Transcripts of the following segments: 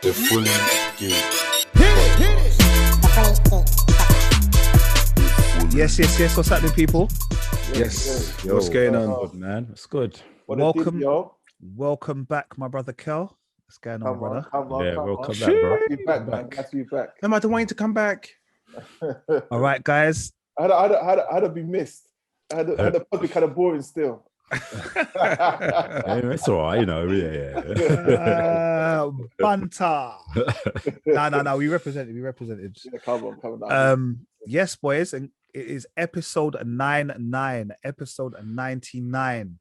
The Fully Geek. Yes. What's happening, people? Yes. Yo, What's going on? Good, man. It's good. Welcome back, my brother Kel. What's going on, brother? Welcome back, bro. You back, man. Glad to be back. Am I the one to come back? All right, guys. I'd have been missed. I had the public kind of boring still. Yeah, it's all right, yeah. Banter. No. We represented. Yeah, come on. Yes, boys, and it is episode 99. Episode 99.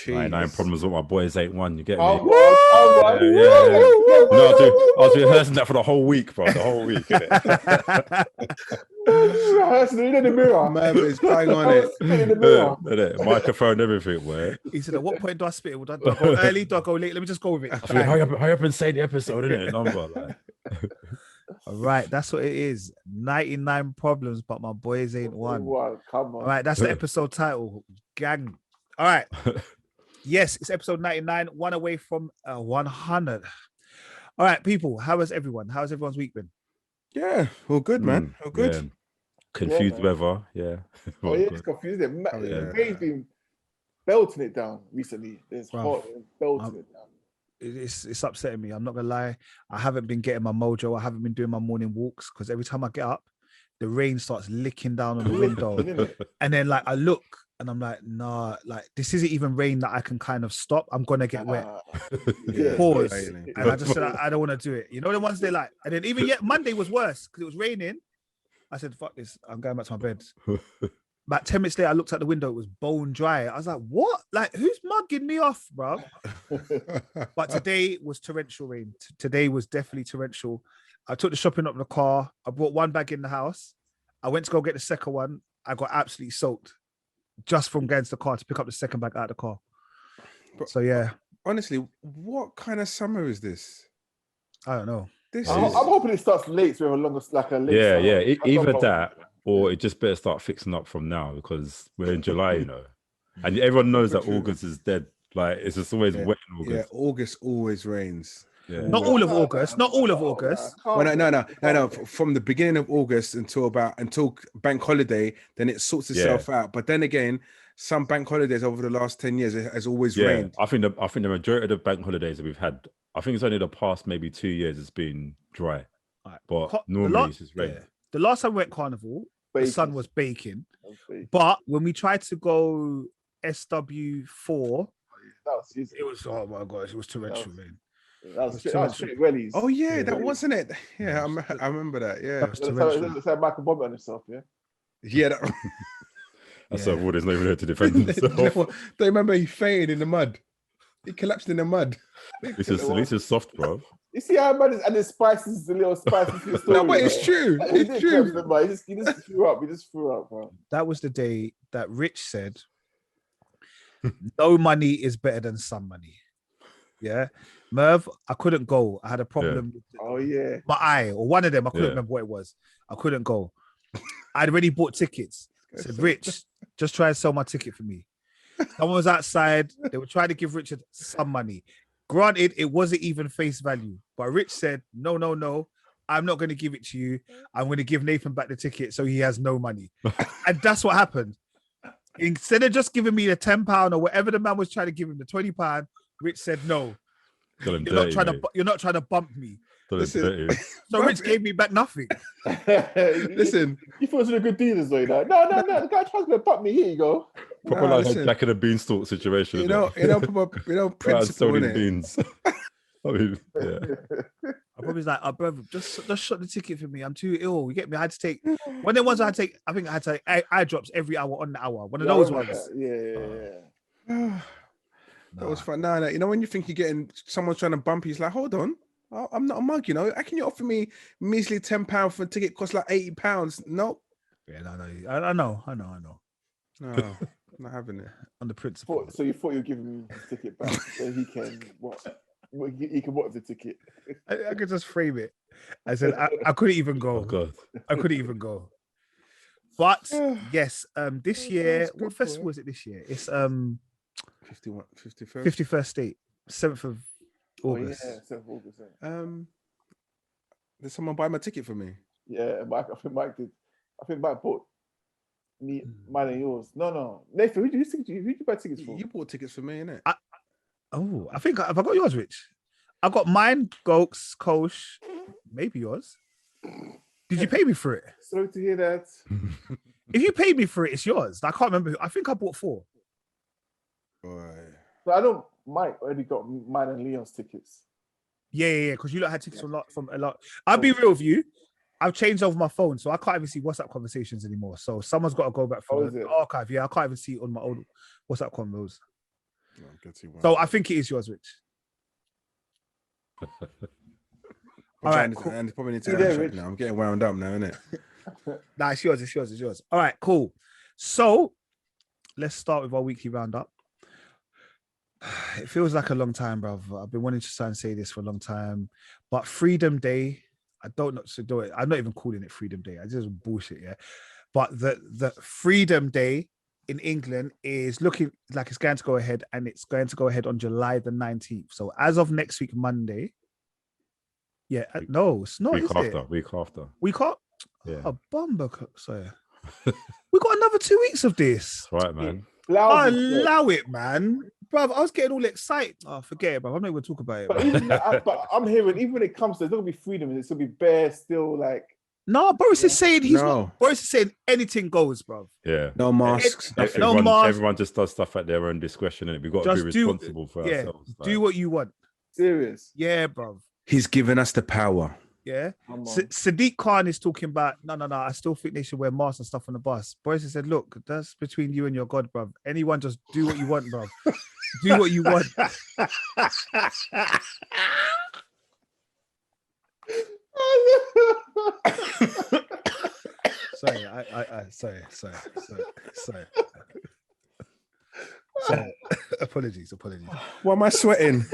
99 problems with my boys ain't one. You get me? Come on. Yeah. No, I was rehearsing that for the whole week, bro. The whole week. Rehearsing in the mirror. Man, it's bang on it. In the mirror. Microphone, everything, man. He said, at what point do I spit? Do I go early? Do I go late? Let me just go with it. I mean, hurry up and say the episode, innit? Number, like. All right, that's what it is. 99 problems, but my boys ain't one. Come on. All right, that's the episode title. Gang. All right. Yes, it's episode 99, one away from 100. All right, people, how has everyone's week been? Yeah, all good, man. All good. Yeah. Confused weather, yeah. Oh, yeah, it's confusing. Rain's been belting it down recently. It's hot and belting it down. It's upsetting me. I'm not gonna lie. I haven't been getting my mojo. I haven't been doing my morning walks because every time I get up, the rain starts licking down on the window. And then like I look and I'm like, nah, like this isn't even rain that I can kind of stop. I'm gonna get wet. Pause. And I just said, I don't want to do it. You know the ones they like. And then even yet Monday was worse because it was raining. I said, fuck this. I'm going back to my bed. About 10 minutes later, I looked out the window. It was bone dry. I was like, what? Like, who's mugging me off, bro? But today was torrential rain. Today was definitely torrential. I took the shopping up in the car. I brought one bag in the house. I went to go get the second one. I got absolutely soaked just from getting to the car to pick up the second bag out of the car. So, yeah. Honestly, what kind of summer is this? I don't know. I'm hoping it starts late, so we have a longer, like a late summer. Yeah. Either that or it just better start fixing up from now because we're in July, you know. And everyone knows that August is dead. Like, it's just always wet in August. Yeah, August always rains. Yeah. Not all of August. Well, no. From the beginning of August until bank holiday, then it sorts itself out. But then again, some bank holidays over the last 10 years, it has always rained. I think the majority of the bank holidays that we've had, I think it's only the past maybe 2 years it's been dry. Right. But normally it's just rain. Yeah. The last time we went carnival, the sun was baking. But when we tried to go SW4, it was, oh my gosh, it was torrential, man. That was wellies. Oh yeah, that wasn't it. Yeah, I remember that. Yeah, it's like Michael Bombay on himself. Yeah. That's so Warden's not even here to defend himself. Don't remember he fainted in the mud. He collapsed in the mud. At least it's soft, bro. You see how man is adding spices, the little spices to the story. No, but it's true. It's true. He just threw up. He just threw up, bro. That was the day that Rich said, no money is better than some money. Yeah. Merv, I couldn't go. I had a problem with my eye or one of them. I couldn't remember what it was. I couldn't go. I'd already bought tickets. I said, Rich, just try and sell my ticket for me. Someone was outside. They were trying to give Richard some money. Granted, it wasn't even face value. But Rich said, no. I'm not going to give it to you. I'm going to give Nathan back the ticket so he has no money. And that's what happened. Instead of just giving me the £10 or whatever the man was trying to give him, the £20, Rich said, no. You're not trying to bump me. Listen, so Rich gave me back nothing. Listen, you thought it was a good deal as well. No. The guy tries to bump me. Here you go. Proper like a Jack and a Beanstalk situation. You know, principle in it. Beans. I mean, yeah. I probably was like, oh, brother, just shut the ticket for me. I'm too ill. You get me? I had to take one of the ones I take. I think I had to take eye drops every hour on the hour. One of those ones. Yeah. That was fun. No, you know when you think you're getting someone's trying to bump you, it's like, hold on, I'm not a mug, you know. How can you offer me measly £10 for a ticket cost like £80? Nope. Yeah, no, I know. No, not having it on the principle. So you thought you were giving me the ticket back so he can what? He can what the ticket? I could just frame it. I said I couldn't even go. Oh God, I couldn't even go. But yes, this year, what festival is it this year? It's 51st State, 7th of August. Oh, yeah, 7th of August. Did someone buy my ticket for me? Yeah, Mike. I think Mike did. I think Mike bought me, mine and yours. No. Nathan, who did you buy tickets for? You bought tickets for me, innit? I think have I got yours, Rich? I got mine, Gokes, Kosh, maybe yours. Did you pay me for it? Sorry to hear that. If you paid me for it, it's yours. I can't remember. I think I bought 4. Boy. But I know Mike already got mine and Leon's tickets. Yeah. Because you lot had tickets from a lot. I'll be real with you. I've changed over my phone, so I can't even see WhatsApp conversations anymore. So someone's got to go back for the archive. Yeah, I can't even see on my old WhatsApp convos. So I think it is yours, Rich. All right, cool. And probably need to check now. I'm getting wound up now, innit? Nah, it's yours. All right, cool. So let's start with our weekly roundup. It feels like a long time, bro. I've been wanting to try and say this for a long time, but Freedom Day, I don't know to do it. I'm not even calling it Freedom Day. I just bullshit, yeah. But the Freedom Day in England is looking like it's going to go ahead, and it's going to go ahead on July the 19th. So as of next week, Monday. Yeah, no, it's not. Week after. We can't. Yeah. A bumper. Sorry. We got another 2 weeks of this. That's right, man. Allow it, man. Bruv, I was getting all excited. Oh, forget it, bro. I'm not even talking about it. But I'm hearing, even when it comes to, it's not gonna be freedom, it's gonna be bare still like. No, Boris is saying Boris is saying anything goes, bro. Yeah. No masks. Everyone just does stuff at their own discretion, and we've got to be responsible for ourselves. Do what you want. Serious. Yeah, bro. He's given us the power. Yeah. Sadiq Khan is talking about no. I still think they should wear masks and stuff on the bus. Boris has said, look, that's between you and your God, bro. Anyone just do what you want, bro. Do what you want. Sorry. Apologies. Why am I sweating?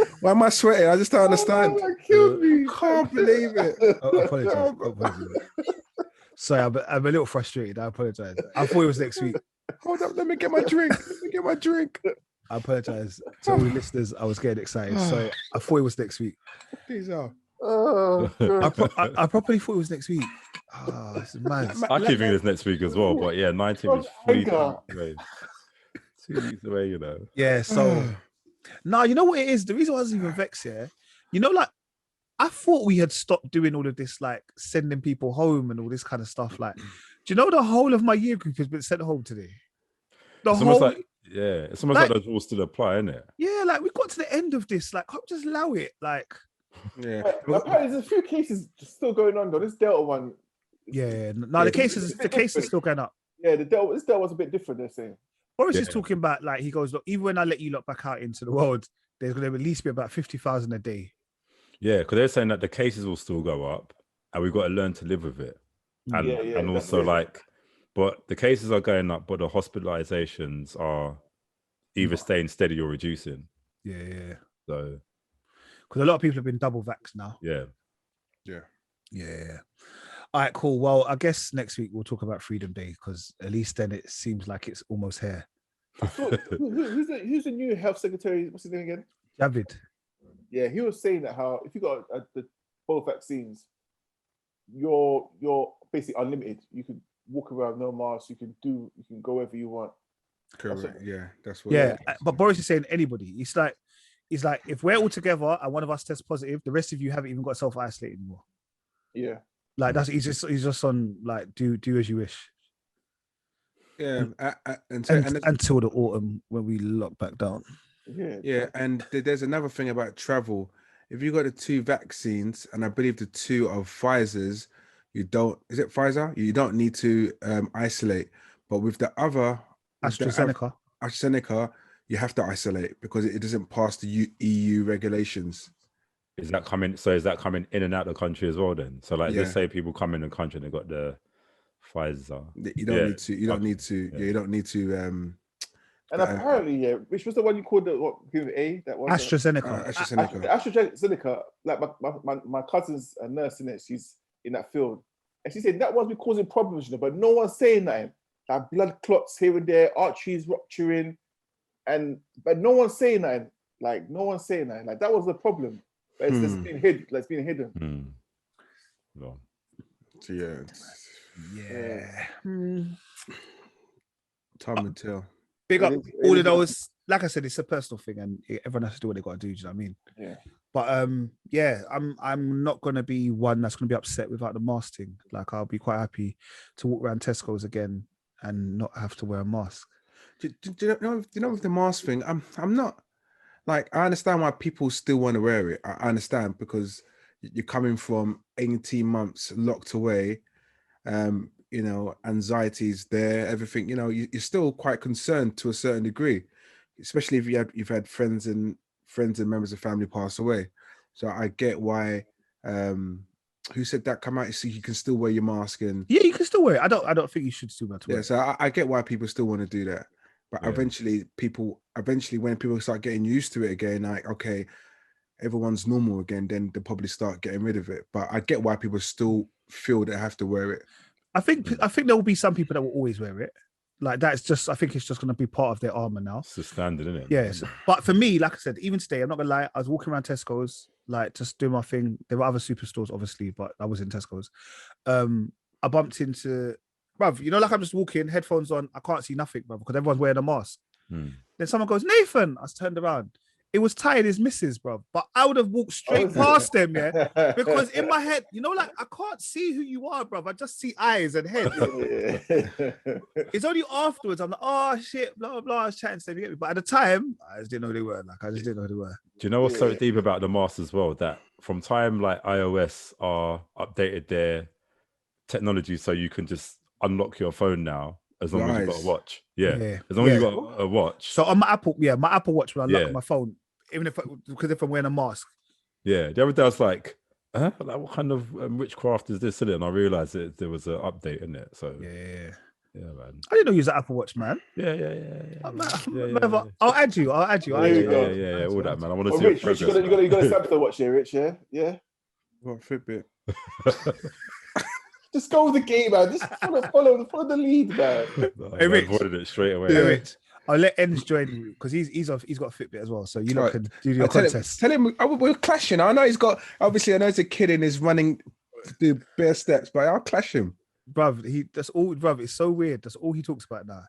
I just don't understand. That killed me. Can't believe it. Apologies. Sorry, I'm a little frustrated. I apologize. I thought it was next week. Hold up, let me get my drink. I apologize to all the listeners. I was getting excited. So I thought it was next week. These are. I probably thought it was next week. Oh, this is mad. I keep thinking it's next week as well, but yeah, 19th is 3 weeks away. 2 weeks away, you know. Yeah, so no, you know what it is? The reason why I was even vexed here, you know, like I thought we had stopped doing all of this, like sending people home and all this kind of stuff. Like, do you know the whole of my year group has been sent home today? It's almost like those rules still apply, isn't it? Yeah, like we got to the end of this. Like, can't we just allow it? Like, yeah. Apparently, there's a few cases still going on though. This Delta one. Yeah. No, the case is still going up. Yeah, this Delta was a bit different. They're saying. Boris is talking about, like, he goes, look, even when I let you lot back out into the world, there's going to at least be about 50,000 a day. Yeah, because they're saying that the cases will still go up, and we've got to learn to live with it. And also, like, but the cases are going up, but the hospitalizations are either staying steady or reducing. Yeah. So, because a lot of people have been double vaxxed now. Yeah. All right, cool. Well, I guess next week we'll talk about Freedom Day, because at least then it seems like it's almost here. Who's the new health secretary? What's his name again? Javid. Yeah, he was saying that how if you got both vaccines, you're basically unlimited. You can walk around no mask. You can go wherever you want. Correct. That's what. Yeah, but Boris is saying anybody. It's like if we're all together and one of us tests positive, the rest of you haven't even got self-isolate anymore. Yeah. Like that's he's just on like do as you wish. Yeah, until the autumn when we lock back down. Yeah, and there's another thing about travel. If you got the 2 vaccines, and I believe the 2 of Pfizer's, you don't. Is it Pfizer? You don't need to isolate. But with the other AstraZeneca, you have to isolate because it doesn't pass the EU regulations. Is that coming in and out of the country as well then? So like, let's say people come in the country and they got the Pfizer. You don't need to. You don't need to. Yeah, you don't need to. And apparently, which was the one you called A? That one. AstraZeneca. AstraZeneca. Like my cousin's a nurse in it. She's in that field, and she said that one's been causing problems, but no one's saying that. Like blood clots here and there, arteries rupturing, but no one's saying that. Like no one's saying that. Like that was the problem. But it's just been hidden. Like, it's been hidden. No. So yeah, time will tell. Big up It all is of those. Like I said, it's a personal thing, and everyone has to do what they got to do. Do you know what I mean? Yeah. But yeah, I'm not gonna be one that's gonna be upset without the mask thing. Like I'll be quite happy to walk around Tesco's again and not have to wear a mask. Do you know with the mask thing? I'm not like, I understand why people still want to wear it. I understand because you're coming from 18 months locked away. You know, anxiety's there, everything. You know, you're still quite concerned to a certain degree, especially if you've had friends and members of family pass away. So I get why. Who said that? Come out so you can still wear your mask and Yeah, you can still wear it. I don't think you should still have to wear yeah. it. So I get why people still want to do that, but Yeah. eventually when people start getting used to it again, like okay, everyone's normal again, then they'll probably start getting rid of it. But I get why people still feel they have to wear it. I think there will be some people that will always wear it. Like that's just, I think it's just going to be part of their armor now. It's the standard, isn't it? Yes, but for me, like I said, even today, I'm not gonna lie, I was walking around Tesco's, like just doing my thing. There were other superstores, obviously, but I was in Tesco's. I bumped into, bruv, you know, like I'm just walking, headphones on, I can't see nothing, bruv, because everyone's wearing a mask. Then someone goes, Nathan. I turned around. It was tired his missus, bro. But I would have walked straight past them, yeah. Because in my head, you know, like I can't see who you are, bro. I just see eyes and head. It's only afterwards I'm like, oh shit, blah blah. I was chatting to them, you get me? But at the time, I just didn't know who they were. Like I just didn't know who they were. Do you know what's so deep about the masks as well? That from time like iOS are updated their technology so you can just unlock your phone now as long as you've got a watch. Yeah. As long as you've got a watch. So on my Apple Watch, when I lock my phone, even if I'm wearing a mask. Yeah. The other day I was like, like what kind of witchcraft is this? And I realized that there was an update in it. So yeah, man. I didn't know you was an Apple Watch, man. I'll add you. Yeah. All that, man. I want to see. Rich, you got a Samsung watch here, Rich. Yeah. What Fitbit? Just go with the game, man. Just follow the lead, man. Hey, Rich, avoided it straight away. Hey, Rich, I'll let Enz join because he's got a Fitbit as well. So you lot can do your contest. Tell him we're clashing. I know he's got. Obviously, I know he's a kid and he's running the bare steps, but I'll clash him. Bruv, that's all. Bruv, it's so weird. That's all he talks about now.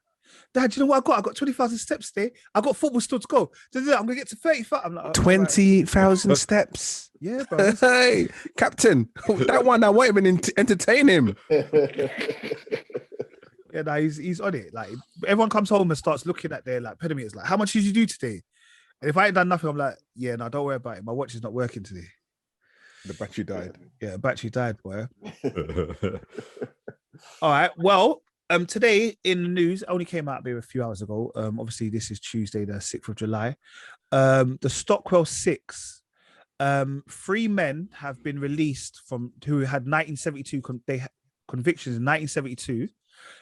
Dad, you know what I got? I got 20,000 steps today. I got football still to go. I'm gonna get to 35. I'm like 20,000 steps. Yeah, bro. Hey, Captain, that one I won't even entertain him. Yeah, no, he's on it. Like everyone comes home and starts looking at their like pedometers. Like, how much did you do today? And if I ain't done nothing, I'm like, yeah, no, don't worry about it. My watch is not working today. The battery died. Yeah, the battery died, boy. All right. Well, today in the news, only came out maybe a few hours ago. Obviously, this is Tuesday, the 6th of July. The Stockwell Six. 3 men have been released from who had 1972 convictions in 1972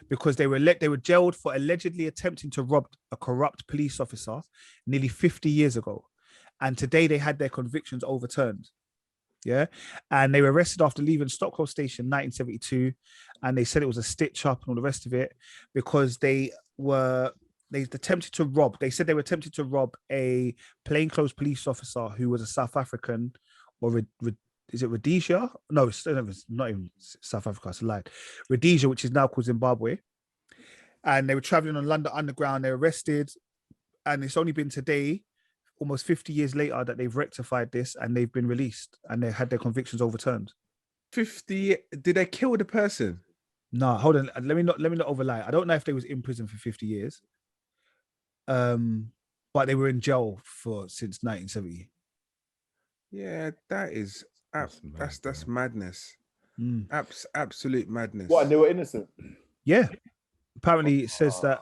because they were jailed for allegedly attempting to rob a corrupt police officer nearly 50 years ago, and today they had their convictions overturned. Yeah, and they were arrested after leaving Stockwell Station in 1972, and they said it was a stitch up and all the rest of it because they attempted to rob. They said they were attempted to rob a plainclothes police officer who was a South African, or is it Rhodesia? No, it's not even South Africa. It's a lie. Rhodesia, which is now called Zimbabwe. And they were traveling on London Underground. They were arrested, and it's only been today, almost 50 years later, that they've rectified this and they've been released and they had their convictions overturned. 50? Did they kill the person? No, hold on. Let me not overlie. I don't know if they was in prison for 50 years. But they were in jail since 1970. Yeah, that is that's madness. Absolute madness. What? And they were innocent. Yeah. Apparently, it says that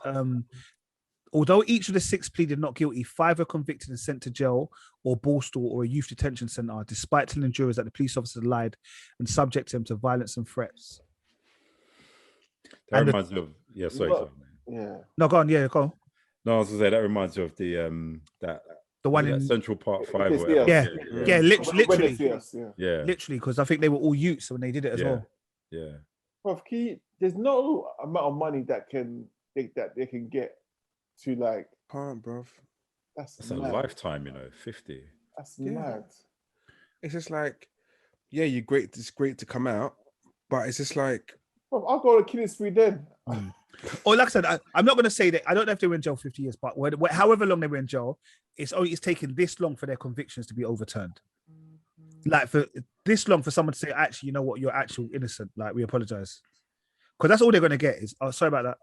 although each of the 6 pleaded not guilty, 5 are convicted and sent to jail or Borstal or a youth detention centre, despite telling jurors that the police officers lied and subject them to violence and threats. That reminds me of sorry. Yeah. No, go on. Yeah, go on. No, I was gonna say that reminds me of the one in Central Park 5. Or whatever. Yeah, literally. Yeah. Literally, because I think they were all youths when they did it as well. Yeah. Well, there's no amount of money that they can get to like. Can't, bruv. That's a lifetime, 50. That's mad. It's just like yeah, it's great to come out, but it's just like, Bro, I'll go on a killing spree then. Or like I said, I'm not going to say that. I don't know if they were in jail 50 years, but however long they were in jail, it's taken this long for their convictions to be overturned. Like for this long for someone to say, actually, you know what, you're actually innocent. Like, we apologize. Because that's all they're going to get is, oh, sorry about that.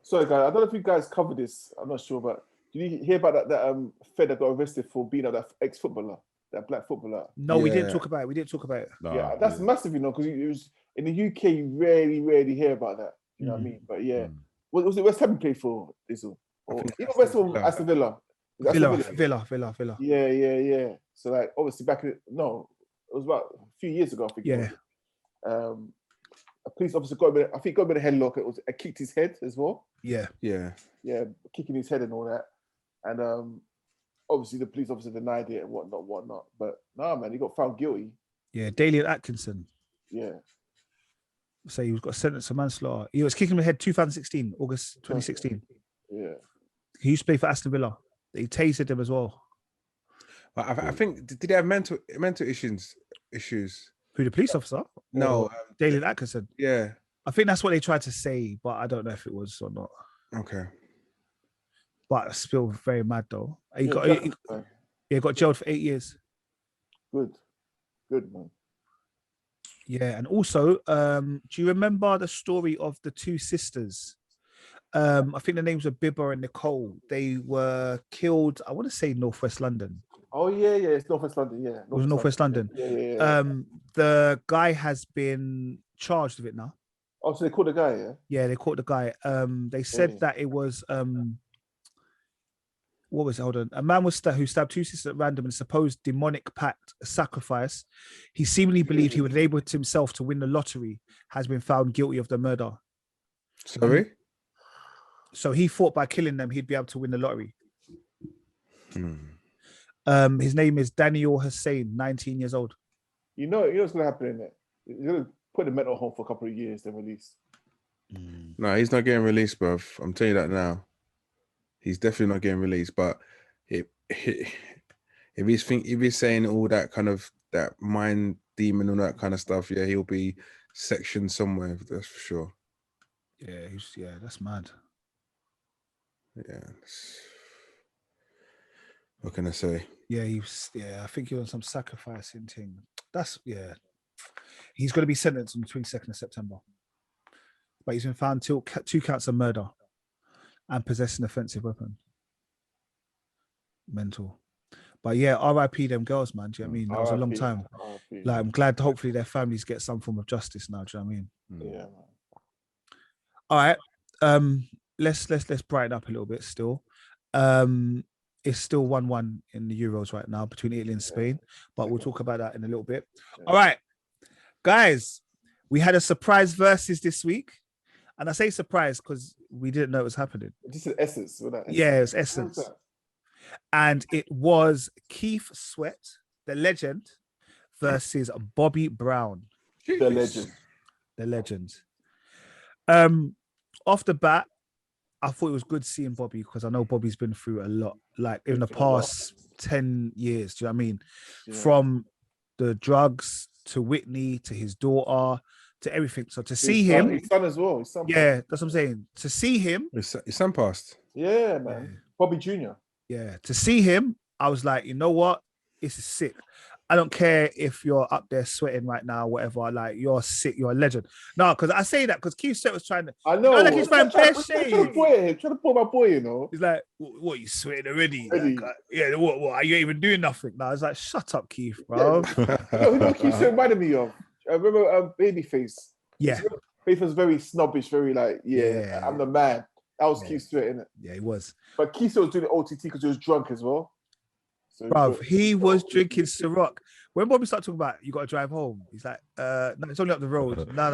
Sorry, guys. I don't know if you guys covered this. I'm not sure, but did you hear about that Fed that got arrested for being that ex-footballer, that black footballer? No, we didn't talk about it. We didn't talk about it. No, Yeah, that's massive, you know, because it was in the UK. You rarely hear about that. You know what I mean? But yeah, what was it? West Ham played for this or even West Ham, Aston Villa. Villa. Yeah. So like, obviously back in it was about a few years ago. I think. Yeah. A police officer got him. I think got him in a headlock. It kicked his head as well. Yeah, kicking his head and all that. And obviously the police officer denied it and whatnot. But nah, man, he got found guilty. Yeah, Dalian Atkinson. Yeah. So he got sentenced to manslaughter. He was kicking him in the head 2016, August 2016. Yeah. He used to play for Aston Villa. He tasered him as well. I think, did they have mental issues? Who, the police officer? No, Dalian Atkinson. Yeah. I think that's what they tried to say, but I don't know if it was or not. Okay. But still very mad though. He got jailed for 8 years. Good man. Yeah, and also, do you remember the story of the two sisters? I think the names were Bibba and Nicole. They were killed, I want to say Northwest London. Oh yeah, it's Northwest London. Yeah, it was Northwest London. Yeah. The guy has been charged with it now. Oh, so they caught the guy, yeah? Yeah, they caught the guy. They said that it was what was it? Hold on. A man was who stabbed two sisters at random in a supposed demonic pact, a sacrifice. He seemingly believed he would enable himself to win the lottery, has been found guilty of the murder. Sorry? So he thought by killing them, he'd be able to win the lottery. His name is Daniel Hussein, 19 years old. You know what's going to happen in it? You're going to put in a mental home for a couple of years, then release. No, he's not getting released, bruv. I'm telling you that now. He's definitely not getting released. But if he's saying all that kind of that mind demon and all that kind of stuff, yeah, he'll be sectioned somewhere. That's for sure. Yeah, that's mad. Yeah. What can I say? Yeah, I think he was on some sacrificing thing. He's going to be sentenced on the 22nd of September. But he's been found two counts of murder and possessing an offensive weapon. Mental. But yeah, RIP them girls, man. Do you know what I mean? That was a long time. RIP. Like, I'm glad hopefully their families get some form of justice now. Do you know what I mean? Yeah, man. All right. Let's brighten up a little bit still. It's still 1-1 in the Euros right now between Italy and Spain, but we'll talk about that in a little bit. All right, guys, we had a surprise versus this week. And I say surprise because we didn't know it was happening. Just an Essence. Yeah, it was Essence. And it was Keith Sweat, the legend, versus Bobby Brown. The legend. The legend. Off the bat, I thought it was good seeing Bobby because I know Bobby's been through a lot, like in the past 10 years. Do you know what I mean? Yeah. From the drugs to Whitney to his daughter to everything. So to see him, his son as well. That's what I'm saying. To see him, his son passed. Yeah, man. Yeah. Bobby Jr. Yeah, to see him, I was like, you know what? This is sick. I don't care if you're up there sweating right now, whatever. Like, you're sick. You're a legend. No, because I say that because Keith Sweat was trying to. I know. Like he's trying to trying to pull my boy, you know. He's like, "What? You sweating already? Like, yeah. What? Are you even doing nothing?" No, I was like, "Shut up, Keith, bro." You know Keith Sweat reminded me of? I remember Babyface. Yeah. Babyface was very snobbish, very like, I'm the man. That was Keith Sweat, innit? Yeah, he was. But Keith Sweat was doing the OTT because he was drunk as well. So bro, he was drinking Ciroc. When Bobby started talking about you got to drive home, he's like, no, it's only up the road. No,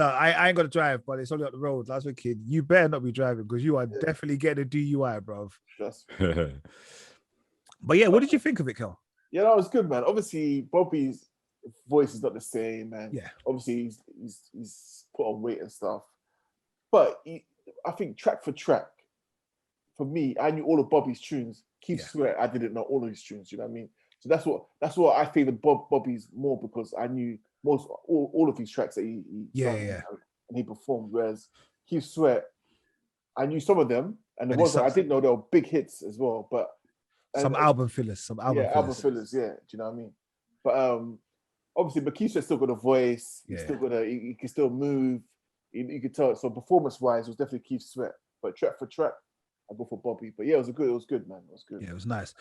I ain't got to drive, but it's only up the road. I was thinking, you better not be driving because you are definitely getting a DUI, bro. But yeah, what did you think of it, Kel? Yeah, that was good, man. Obviously, Bobby's voice is not the same, man. Yeah. Obviously, he's put on weight and stuff. But I think track for track, for me, I knew all of Bobby's tunes. Keith Sweat, I didn't know all of his tunes, you know what I mean? So that's what I favored Bobby's more, because I knew all of these tracks that he sung, and he performed. Whereas Keith Sweat, I knew some of them, and the ones that I didn't know, they were big hits as well. But some album fillers. Album fillers. Yeah, do you know what I mean? But obviously, but Keith Sweat's still got a voice. He's still got he can still move. You could tell. So performance-wise, it was definitely Keith Sweat. But track for track, I go for Bobby. But yeah, it was good, man. It was good. Yeah, it was nice.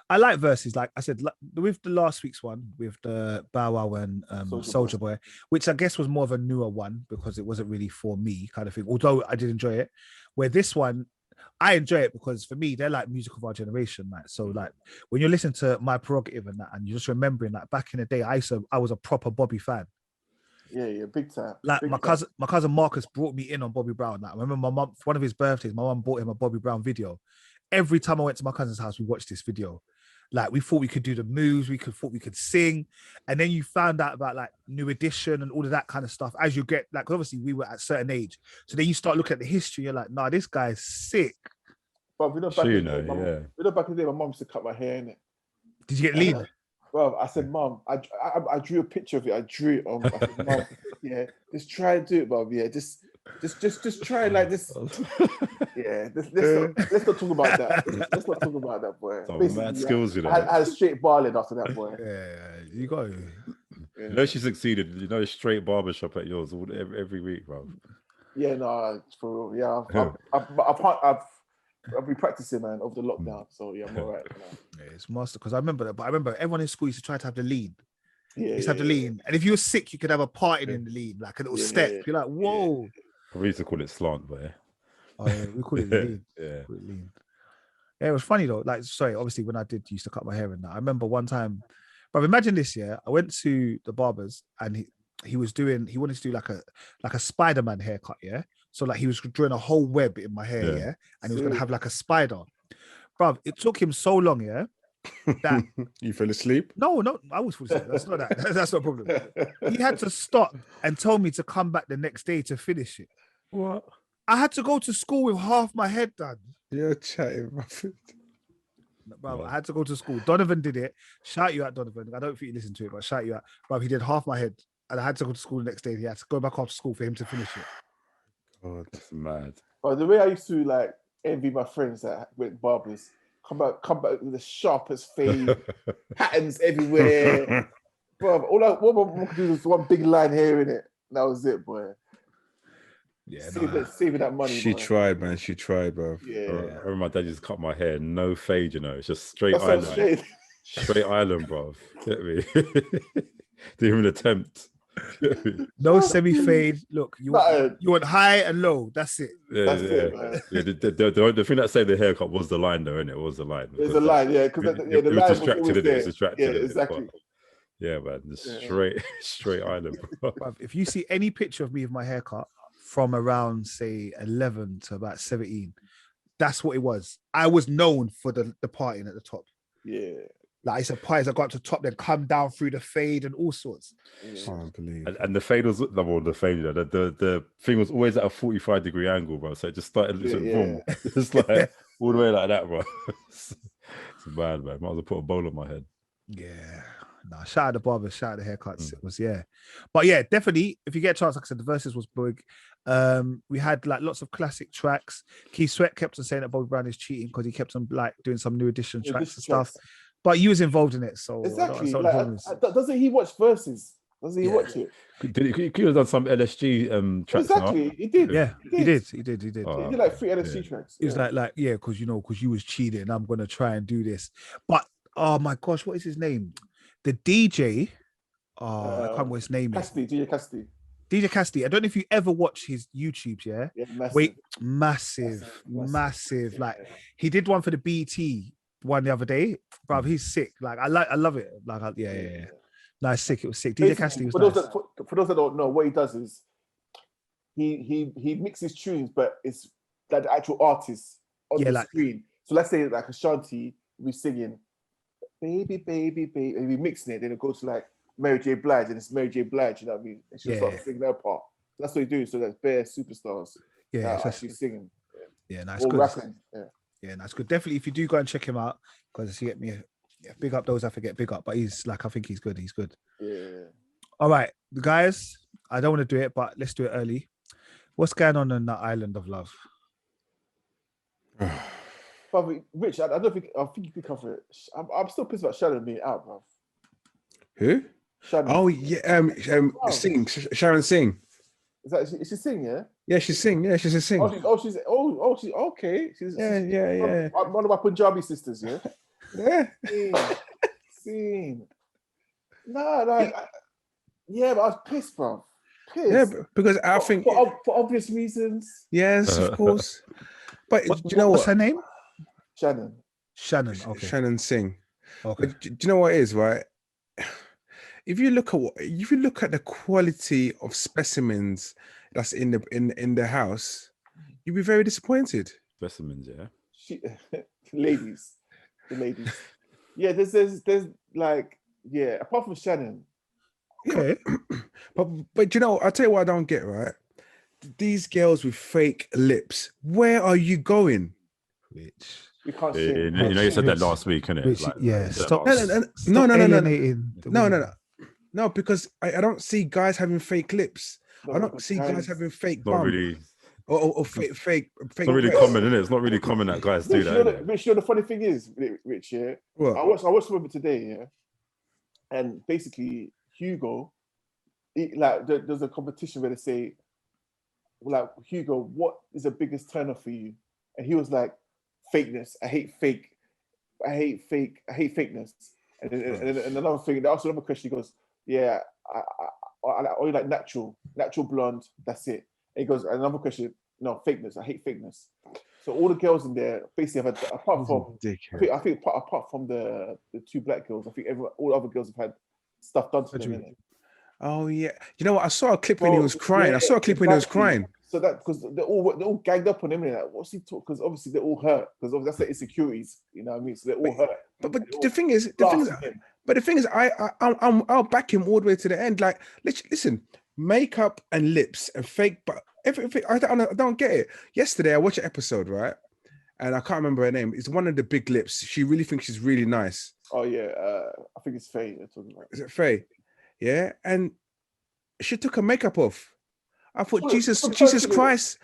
I like Verzuz. Like I said, with the last week's one, with the Bow Wow and Soulja Boy, which I guess was more of a newer one because it wasn't really for me kind of thing. Although I did enjoy it. Where this one, I enjoy it because for me, they're like music of our generation. Like, so like when you're listening to My Prerogative and that, and you're just remembering like back in the day, I was a proper Bobby fan. Yeah, big time. Like my cousin Marcus brought me in on Bobby Brown. Like, I remember my mum, for one of his birthdays, my mum bought him a Bobby Brown video. Every time I went to my cousin's house, we watched this video. Like we thought we could do the moves, thought we could sing, and then you found out about like New Edition and all of that kind of stuff. As you get like, obviously we were at a certain age, so then you start looking at the history. You're like, nah, this guy's sick. But back in the day, my mum used to cut my hair in it. Did you get lean? Well, I said, Mum, I drew a picture of it. I drew it on. I said, Mum, yeah, just try and do it, Mum. Yeah, just try like this. Yeah, let's not talk about that. Let's not talk about that, boy. Mad skills, you know. I had a straight barling after that, boy. Yeah, you got it. You know she succeeded. You know, straight barbershop at yours every week, bro. Yeah, no, for real. Yeah, I've been practicing, man, over the lockdown. So yeah, I'm all right. Yeah, it's master, because I remember that. But I remember everyone in school used to try to have the lean. Yeah, you used to have the lean, and if you were sick, you could have a parting in the lean, like a little step. You're like, whoa. We used to call it slant, but oh yeah, we call it lean. Yeah, it was funny though. Like, sorry, obviously when I used to cut my hair and that, I remember one time. But imagine this, yeah. I went to the barber's and he wanted to do like a Spider-Man haircut, yeah. So like he was drawing a whole web in my hair, yeah, and he was gonna have like a spider. Bruv, it took him so long, yeah. That you fell asleep? No, I was falling asleep. That's not that. That's not a problem. He had to stop and tell me to come back the next day to finish it. What? I had to go to school with half my head done. You're chatting, bro. I had to go to school. Donovan did it. Shout you out, Donovan. I don't think you listened to it, but shout you out. Bro, he did half my head, and I had to go to school the next day. He had to go back after school for him to finish it. God, that's mad. But the way I used to like envy my friends that went barbers, come back with the sharpest fade, patterns everywhere. Bro, all I could do was one big line here in it. That was it, boy. Yeah, saving that money. She tried, man. She tried, bro. Yeah. I remember my dad just cut my hair, no fade, you know. It's just straight island. Straight island, bro. Get me? Didn't even attempt. No semi-fade. Look, you want high and low. That's it. That's it, man. The thing that saved the haircut was the line, though, innit? It was the line. There's a line, yeah. Because the line was distracted. It was distracted. Yeah, exactly. Yeah, man. Straight island, bro. If you see any picture of me with my haircut from around, say, 11 to about 17, that's what it was. I was known for the parting at the top. Yeah. Like I said, pies, I got to the top, then come down through the fade and all sorts. I can't believe. And the fade was the thing was always at a 45-degree angle, bro. So it just started boom. It's like all the way like that, bro. It's bad, man. Might as well put a bowl on my head. Yeah. Nah, shout out the barber, shout out the haircuts. It was, but yeah, definitely. If you get a chance, like I said, the Verzuz was big. We had like lots of classic tracks. Keith Sweat kept on saying that Bobby Brown is cheating because he kept on like doing some new edition tracks and stuff. But you was involved in it, so exactly. Doesn't he watch Verzuz? Doesn't he watch it? He could have done some LSG tracks. Exactly, he did. Yeah, he did. He did like 3 LSG tracks. He was like, because you was cheating, I'm gonna try and do this. But oh my gosh, what is his name? The DJ. I can't remember his name. DJ Cassidy. DJ Cassidy. I don't know if you ever watch his YouTubes. Yeah. Massive. Like he did one for the BT one the other day, bro. He's sick. Like I love it. Like yeah. Nice, sick. It was sick. DJ Cassidy was for those that don't know, what he does is he mixes tunes, but it's like the actual artist on the screen. So let's say like Ashanti, we singing "Baby, Baby, Baby," and we mixing it. Then it goes to like Mary J. Blige, and it's Mary J. Blige. You know what I mean? And she starts singing her part. That's what he do. So that's bare superstars. Yeah, actually singing. Yeah, nice. Good. Rapping. Yeah, that's good. Definitely, if you do go and check him out, because he Yeah, big up those I forget. Big up, but he's like, I think he's good. He's good. Yeah. All right, guys. I don't want to do it, but let's do it early. What's going on the island of love? But Rich, I don't think you could cover it. I'm still pissed about Shannon being out, bro. Who? Shannon. Oh yeah, Singh, Sharon Singh. Is she sing? Yeah. Yeah, she's Singh. Yeah, she's a Singh. She's okay. She's Yeah. One of my Punjabi sisters. Yeah. Yeah. Sing. No, like, yeah, but I was pissed, bro. Pissed. Yeah, because I think for obvious reasons. Yes, of course. But do you know what's what? her name? Shannon. Okay. Shannon Singh. Okay. But do you know what it is, right? If you look at the quality of specimens that's in the house, you'd be very disappointed. Specimens, yeah. The ladies. Yeah, there's like, yeah, apart from Shannon. Okay. But you know, I'll tell you what I don't get, right? These girls with fake lips, where are you going? Which we can't see. You know, you said that last week, innit? Like, yeah, stop. No, alienating no, because I don't see guys having fake lips. I don't see guys having fake bum. Not really. Or fake. It's not really common, isn't it? It's not really common that guys do that. Rich, you know the funny thing is, Rich, yeah. What? I watched something today, yeah, and basically Hugo, there's a competition where they say, like, Hugo, what is the biggest turner for you? And he was like, fakeness. I hate fakeness. And another thing, they asked another question. He goes, yeah, I only like natural blonde. That's it. And he goes, another question, no, fakeness. I hate fakeness. So all the girls in there basically have had, apart from the two black girls, I think all the other girls have had stuff done to them. Innit? Oh yeah, you know what? I saw a clip when he was crying. Yeah, I saw a clip when he was crying. So that because they're all gagged up on him, like, what's he talking? Because obviously they're all hurt. Because that's the insecurities, you know what I mean? So they're all hurt. But the thing is, I'll back him all the way to the end. Like, listen, makeup and lips and fake, but everything. I don't get it. Yesterday I watched an episode, right? And I can't remember her name. It's one of the big lips. She really thinks she's really nice. Oh yeah, I think it's Faye. They're talking about. Is it Faye? Yeah, and she took her makeup off. I thought, Jesus Christ.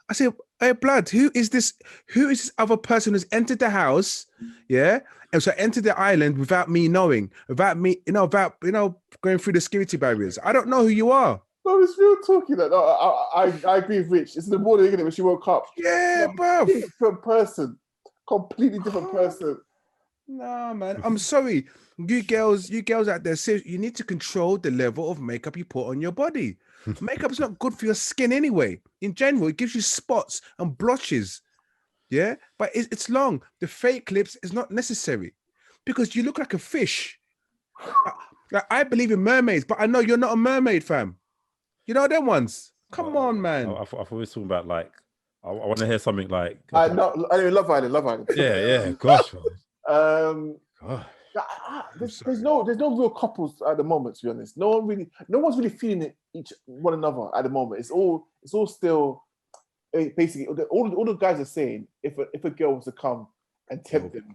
I said, hey, blood, who is this other person who's entered the house? Yeah. And so entered the island without me knowing, without going through the security barriers. I don't know who you are. No, it's real talking. That I agree with Rich. It's in the morning, isn't it, when she woke up. Yeah, bro. Different person. Completely different person. No, man. I'm sorry. You girls out there, you need to control the level of makeup you put on your body. Makeup's not good for your skin anyway. In general, it gives you spots and blotches. Yeah, but it's long. The fake lips is not necessary because you look like a fish. I believe in mermaids, but I know you're not a mermaid, fam. You know them ones. Come on, man. I thought we were talking about, like, I want to hear something like. Anyway, Love Island. Yeah, gosh. There's no real couples at the moment, to be honest. No one's really feeling one another at the moment. It's all still basically all the guys are saying if a girl was to come and tempt them,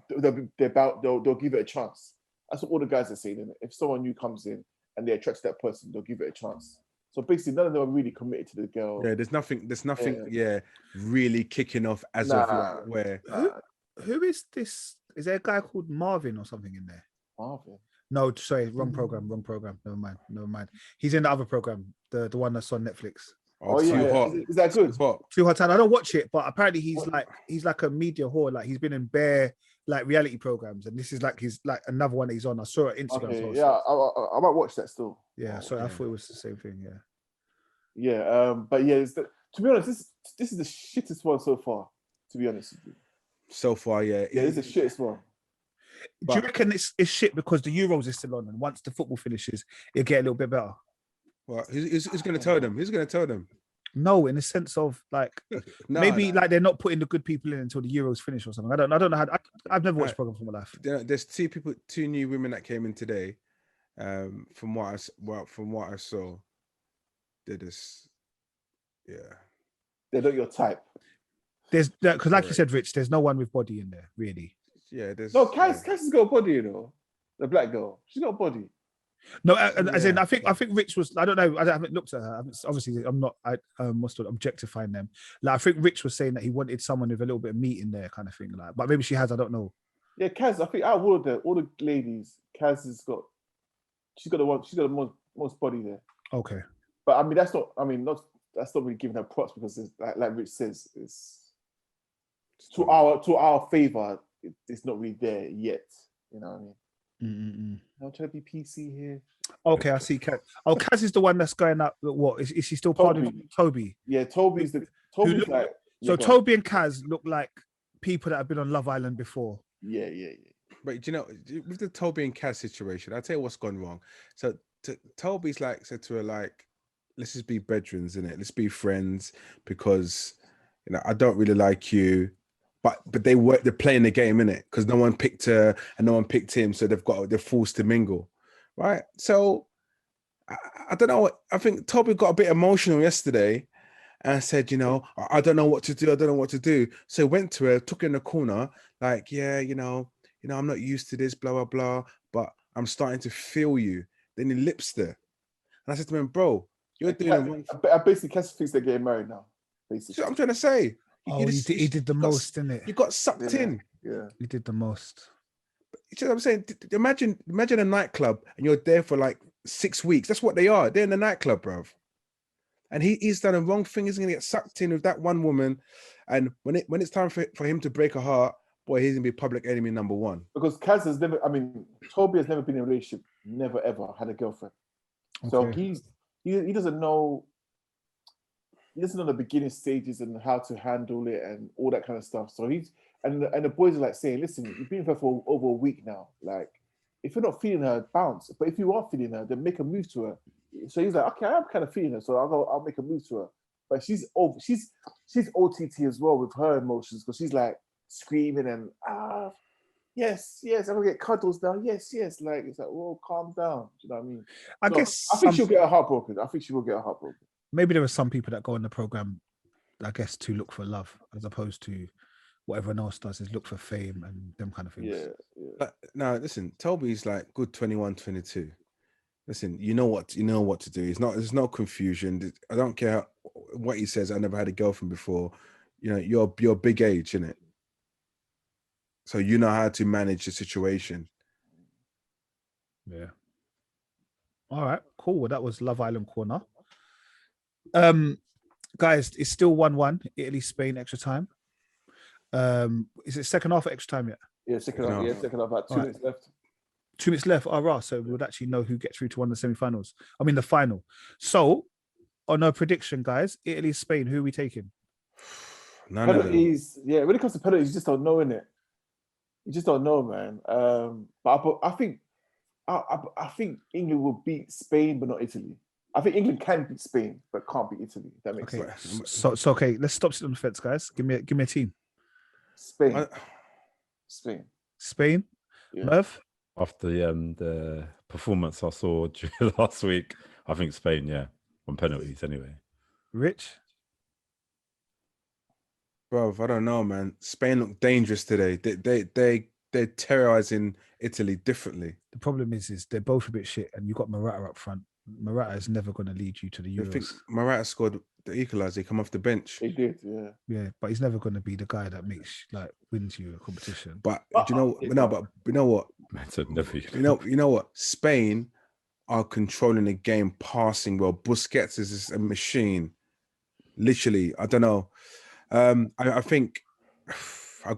they'll give it a chance. That's what all the guys are saying. If someone new comes in and they attract that person, they'll give it a chance. So basically, none of them are really committed to the girl. Yeah, there's nothing. Really kicking off as of like where. Who is this? Is there a guy called Marvin or something in there? Marvin? No, sorry, wrong program. Never mind. He's in the other program, the one that's on Netflix. Oh yeah, hot. Is that good? Too Hot. I don't watch it, but apparently he's like a media whore. Like he's been in bare like reality programs, and this is like another one that he's on. I saw it on Instagram. Okay, yeah, I might watch that still. Yeah, so I thought it was the same thing. Yeah. Yeah, but yeah, to be honest, this is the shittest one so far. To be honest with you. So far, yeah. Yeah, it's the shittest one. Do you reckon it's shit because the Euros is still on, and once the football finishes, it'll get a little bit better? Well, who's going to tell them? Who's going to tell them? No, in the sense of like maybe like they're not putting the good people in until the Euros finish or something. I don't know how. I've never watched programs in my life. There's two new women that came in today. From what I saw, they're just they're not your type. There's because, like you said, Rich, there's no one with body in there really. yeah, there's No, Cass has got a body, you know. The black girl, she's got a body. No, as in, I think Rich was. I don't know. I haven't looked at her. Obviously, I'm not. Objectifying them. Like, I think Rich was saying that he wanted someone with a little bit of meat in there, kind of thing. Like, but maybe she has. I don't know. Yeah, Kaz. I think out of all the ladies, Kaz has got. She's got the most body there. Okay. But I mean, that's not really giving her props because it's, like Rich says, it's to our favor. It's not really there yet. You know what I mean? I'm trying to be PC here. Okay, I see. Kaz. Oh, Kaz is the one that's going up. What is she still part of Toby? Yeah, Toby's like. So Toby and Kaz look like people that have been on Love Island before. Yeah. But you know, with the Toby and Kaz situation, I'll tell you what's gone wrong. So Toby's like said to her, like, let's just be bedrooms, innit? Let's be friends because, you know, I don't really like you. But they're playing the game, innit? Because no one picked her and no one picked him, so they're forced to mingle, right? So I don't know. I think Toby got a bit emotional yesterday and said, you know, I don't know what to do. I don't know what to do. So went to her, took her in the corner, like, yeah, you know, I'm not used to this, blah blah blah, but I'm starting to feel you. Then he lips her, and I said to him, bro, you're doing it wrong. I basically Cass thinks they're getting married now. Basically, So I'm trying to say. He did the most, didn't it? You got sucked in. Yeah, he did the most. You know what I'm saying? Imagine a nightclub and you're there for like 6 weeks. That's what they are. They're in the nightclub, bruv. And he's done a wrong thing. He's gonna get sucked in with that one woman. And when it's time for him to break a heart, boy, he's gonna be public enemy number one. Because Kaz has never. I mean, Toby has never been in a relationship. Never ever had a girlfriend. Okay. So he doesn't know. He doesn't know the beginning stages and how to handle it and all that kind of stuff. So and the boys are like saying, listen, you've been with her for over a week now. Like, if you're not feeling her, bounce. But if you are feeling her, then make a move to her. So he's like, okay, I'm kind of feeling her, so I'll make a move to her. But she's OTT as well with her emotions because she's like screaming and yes, I'm gonna get cuddles now. Yes. Like, it's like, whoa, calm down. Do you know what I mean? I think she'll get her heart broken. I think she will get her heart broken. Maybe there are some people that go on the program, I guess, to look for love as opposed to what everyone else does is look for fame and them kind of things. Yeah. But now, listen, Toby's like good 21, 22. Listen, you know what to do. There's no confusion. I don't care what he says. I never had a girlfriend before. You know, you're big age, innit? So you know how to manage the situation. Yeah. All right, cool. Well, that was Love Island Corner. Guys, it's still 1-1. Italy, Spain, extra time. Is it second half or extra time yet? Yeah, second half. Yeah, second half. About 2 minutes left. 2 minutes left. Oh, right. So we would actually know who gets through to one of the semi-finals. I mean, the final. So, on our prediction, guys, Italy, Spain, who are we taking? Penalties. Yeah, when it comes to penalties, you just don't know, innit? You just don't know, man. But I think England will beat Spain, but not Italy. I think England can beat Spain, but can't beat Italy. If that makes sense. So okay, let's stop sitting on the fence, guys. Give me a team. Spain. Yeah. Merv? After the performance I saw last week, I think Spain, yeah, on penalties anyway. Rich? Bro, I don't know, man. Spain look dangerous today. They're terrorizing Italy differently. The problem is they're both a bit shit, and you got Morata up front. Morata is never going to lead you to the Euros. I think Morata scored the equaliser. He come off the bench. He did, yeah. Yeah, but he's never going to be the guy that wins you a competition. But you know what? You know what? Spain are controlling the game, passing well. Busquets is a machine. Literally, I don't know. I think I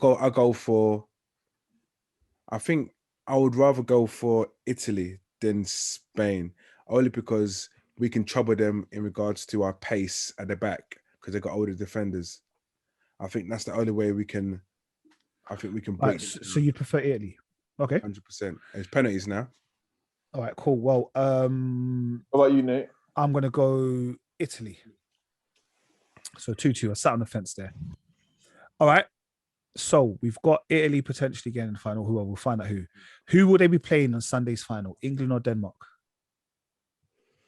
think I would rather go for Italy than Spain, only because we can trouble them in regards to our pace at the back because they've got older defenders. I think that's the only way we can. I think we can break. Right, so you prefer Italy? Okay, 100%. It's penalties now. All right, cool. Well, what about you, Nate? I'm gonna go Italy. So 2-2. I sat on the fence there. All right. So we've got Italy potentially getting in the final. We'll find out who. Who will they be playing on Sunday's final? England or Denmark?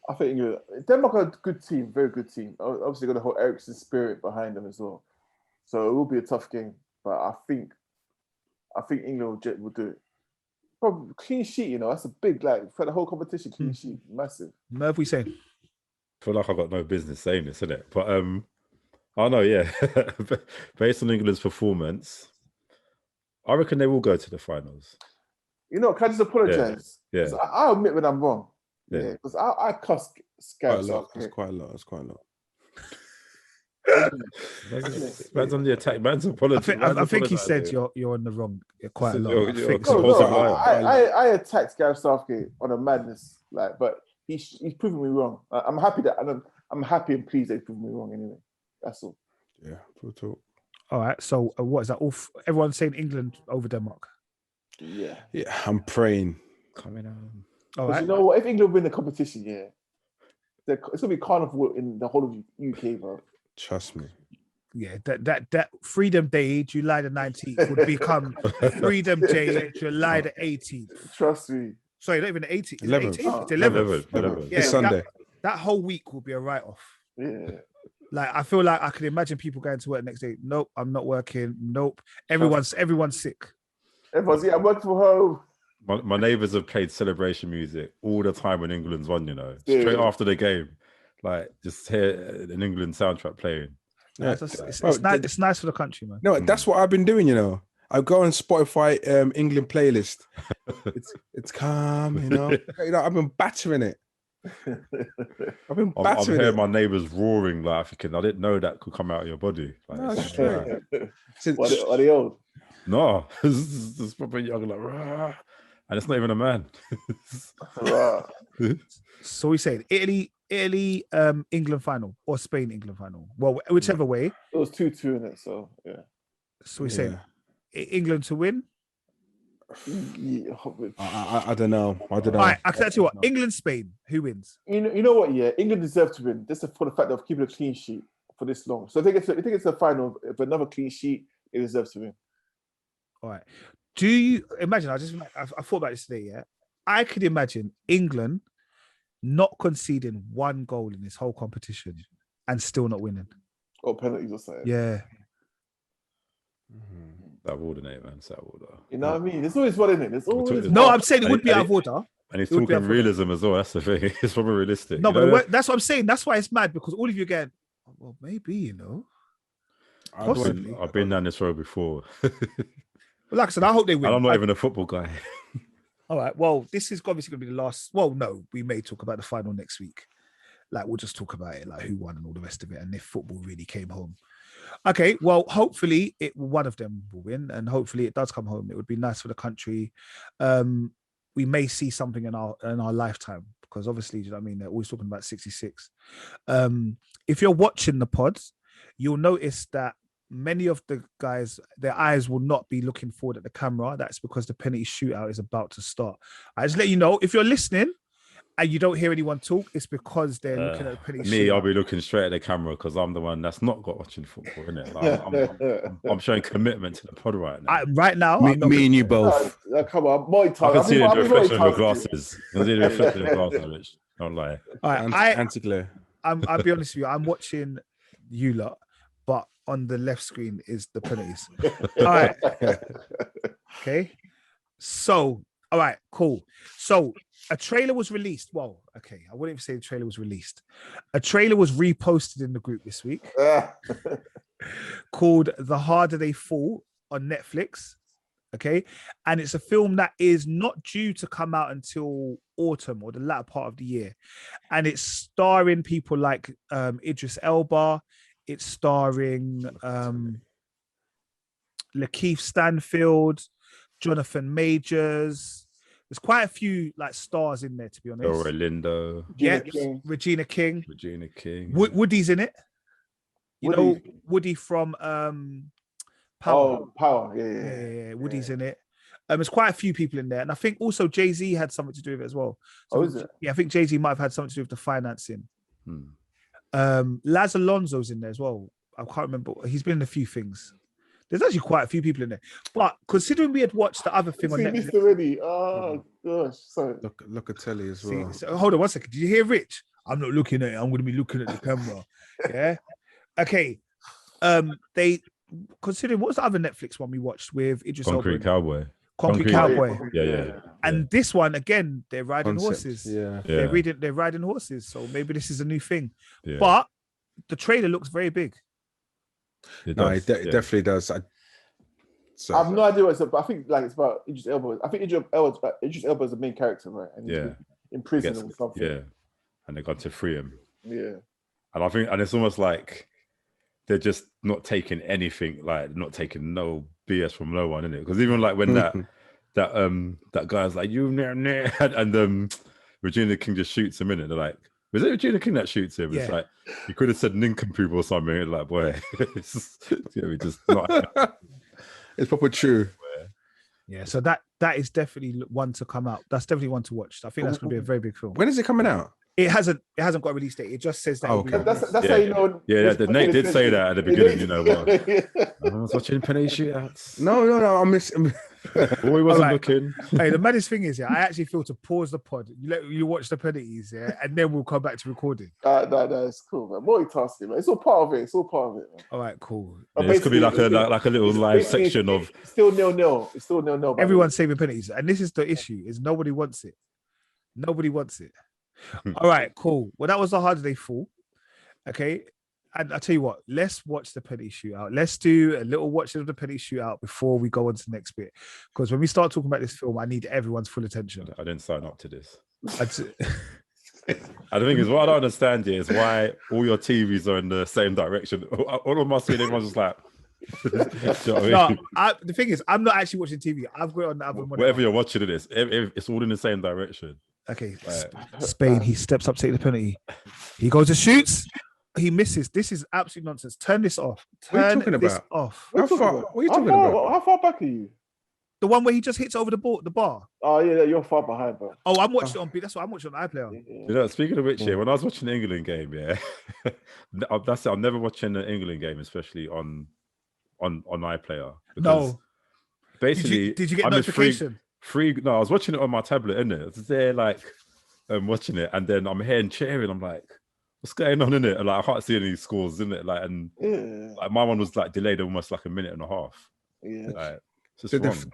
I think England. Denmark are a good team, very good team. Obviously got the whole Eriksen spirit behind them as well. So it will be a tough game. But I think I think England will do it. Probably clean sheet, you know, that's a big, like, for the whole competition, clean sheet, massive. Merv, we saying? I feel like I've got no business saying this, innit? But I know, yeah. Based on England's performance, I reckon they will go to the finals. You know, can I just apologise? Yeah. I admit when I'm wrong. Yeah. Because I cuss scabs off. That's quite a lot. That's quite a lot. Man's on the attack. Man's apologizing. I think he said you're on the wrong quite a lot. I attacked Gareth Southgate on a madness, like, but he's proven me wrong. I'm happy that I'm happy and pleased that he's proven me wrong anyway. That's all. Yeah, full talk. All right. So what is that? Everyone's saying England over Denmark. Yeah. Yeah, I'm praying. Coming on. All right. You know what? If England win the competition, it's gonna be carnival in the whole of UK, bro. Trust me. Yeah, that Freedom Day, July the 19th, would become Freedom Day, July the 18th. Trust me. Sorry, not even the 18th. 11th. It's 11th. Yeah, Sunday. That whole week will be a write-off. Yeah. Like, I feel like I can imagine people going to work next day. Nope, I'm not working. Nope. Everyone's sick. I'm working from home. My neighbours have played celebration music all the time when England's won, you know. Straight after the game. Like, just hear an England soundtrack playing. Yeah, it's nice for the country, man. No, that's what I've been doing, you know. I go on Spotify England playlist. It's calm, you know. I've been battering it. I'm hearing my neighbours roaring, like, thinking, I didn't know that could come out of your body. Like, are they old? No, it's proper young, like, rah. And it's not even a man. So we said Italy, England final, or Spain, England final. Well, whichever way. It was 2-2 in it, so yeah. So we said England to win. Yeah. I don't know. All right, I can tell you what. England, Spain. Who wins? You know what? Yeah, England deserve to win. Just for the fact of keeping a clean sheet for this long. So I think it's the final. If another clean sheet, it deserves to win. All right. Do you imagine? I thought about this today. Yeah, I could imagine England not conceding one goal in this whole competition and still not winning. Or penalties or something. Yeah. That order, man. That order. You know what I mean? There's always one in it. There's always no, I'm saying it would be out of order. And he's talking realism as well. That's the thing. It's probably realistic. No, but that's what I'm saying. That's why it's mad, because all of you again, well, maybe, you know. I've been down this road before. Well, like I said, I hope they win. And I'm not even a football guy. All right. Well, this is obviously going to be the last. Well, no, we may talk about the final next week. Like, we'll just talk about it, like who won and all the rest of it, and if football really came home. Okay. Well, hopefully one of them will win, and hopefully it does come home. It would be nice for the country. We may see something in our lifetime, because obviously, you know what I mean, they're always talking about 66. If you're watching the pods, you'll notice that many of the guys, their eyes will not be looking forward at the camera. That's because the penalty shootout is about to start. I just let you know, if you're listening and you don't hear anyone talk, it's because they're looking at the penalty shootout. I'll be looking straight at the camera because I'm the one that's not got watching football, isn't it? Like, I'm showing commitment to the pod right now. Right now, me and you both. Come on, my time. I can see the reflection of your glasses. I can see the reflection of your glasses, Rich. Don't lie. All right, anti-glare. I'll be honest with you. I'm watching you lot, but on the left screen is the penalties. All right. Okay. So, all right, cool. So a trailer was released. Well, okay, I wouldn't even say the trailer was released. A trailer was reposted in the group this week called The Harder They Fall on Netflix. Okay. And it's a film that is not due to come out until autumn or the latter part of the year. And it's starring people like Idris Elba. It's starring Lakeith Stanfield, Jonathan Majors. There's quite a few like stars in there, to be honest. Laura Lindo. Yeah, Regina King. Woody's in it. You know Woody from Power. Oh, Power. Yeah. Woody's in it. There's quite a few people in there, and I think also Jay-Z had something to do with it as well. So, is it? Yeah, I think Jay-Z might have had something to do with the financing. Laz Alonso's in there as well. I can't remember. He's been in a few things. There's actually quite a few people in there. But considering we had watched the other thing on Netflix. Missed already. Oh gosh, sorry. Locatelli as well. So hold on 1 second. Did you hear Rich? I'm not looking at it. I'm going to be looking at the camera. Yeah. Okay. considering what's the other Netflix one we watched with Idris Concrete Elba? Cowboy. Concrete Cowboy. Yeah. And this one again, they're riding Concept, horses. yeah. They're riding horses. So maybe this is a new thing. Yeah. But the trailer looks very big. It definitely does. I have no idea what it's about. I think like it's about Idris Elba. I think Idris Elba is the main character, right? And he's in prison or something. Yeah. And they're going to free him. Yeah. And I think, and it's almost like they're just not taking anything, like not taking no BS from no one, innit? Because even like when that guy's like, you and Regina King just shoots him in it. They're like, was it Regina King that shoots him? It's like you could have said nincompoop or something. It's like, boy, we just not. It's proper true. Yeah, so that is definitely one to come out. That's definitely one to watch. I think that's going to be a very big film. When is it coming out? It hasn't got a release date. It just says that. That's how you know. Yeah, Nate did say that at the beginning. You know what? I was watching penalty shootouts. No, I miss. Boy wasn't looking. Hey, the maddest thing is, I actually feel to pause the pod. You watch the penalties, and then we'll come back to recording. No, it's cool, man. Multitasking, man. It's all part of it. Man. All right, cool. Yeah, this could be like a little live section of. It's still 0-0. It's still 0-0. Everyone's saving penalties, and this is the issue: is nobody wants it. Nobody wants it. All right, cool. Well, that was the hard day full. Okay. And I'll tell you what, let's watch the penalty shootout. Let's do a little watching of the penalty shootout before we go on to the next bit. Because when we start talking about this film, I need everyone's full attention. I didn't sign up to this. And the thing is, what I don't understand here is why all your TVs are in the same direction. All of my screen, everyone's just like. The thing is, I'm not actually watching TV. I've got it on the other monitor. Whatever you're watching it is, it's all in the same direction. Okay, Spain, he steps up to take the penalty. He goes and shoots. He misses. This is absolute nonsense. Turn this off. What are you talking about? Off. What are you talking about? How far back are you? The one where he just hits over the bar. Oh yeah, you're far behind, bro. Oh, I'm watching it on. That's what I'm watching on iPlayer. You know, speaking of which, when I was watching the England game, that's it. I'm never watching the England game, especially on iPlayer. No. Basically, did you get notification? No, I was watching it on my tablet, innit? I was there like watching it, and then I'm hearing cheering. I'm like, what's going on in it? And, like, I can't see any scores in it. Like, and like my one was like delayed almost like a minute and a half. Yeah. Like, so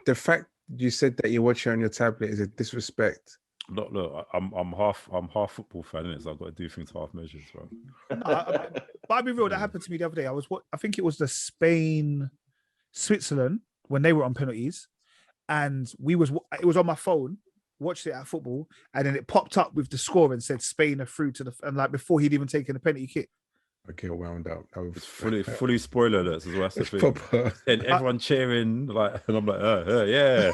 the fact you said that you watch it on your tablet is a disrespect. Look, I'm half football fan, innit? So I've got to do things half measures, bro. But I'll be real, that happened to me the other day. I think it was the Spain-Switzerland when they were on penalties, and it was on my phone, watched it at football, and then it popped up with the score and said Spain are through to and like before he'd even taken a penalty kick. I get wound up. It's fully spoiler alerts as well. That's the thing. And everyone cheering, like, and I'm like, yeah.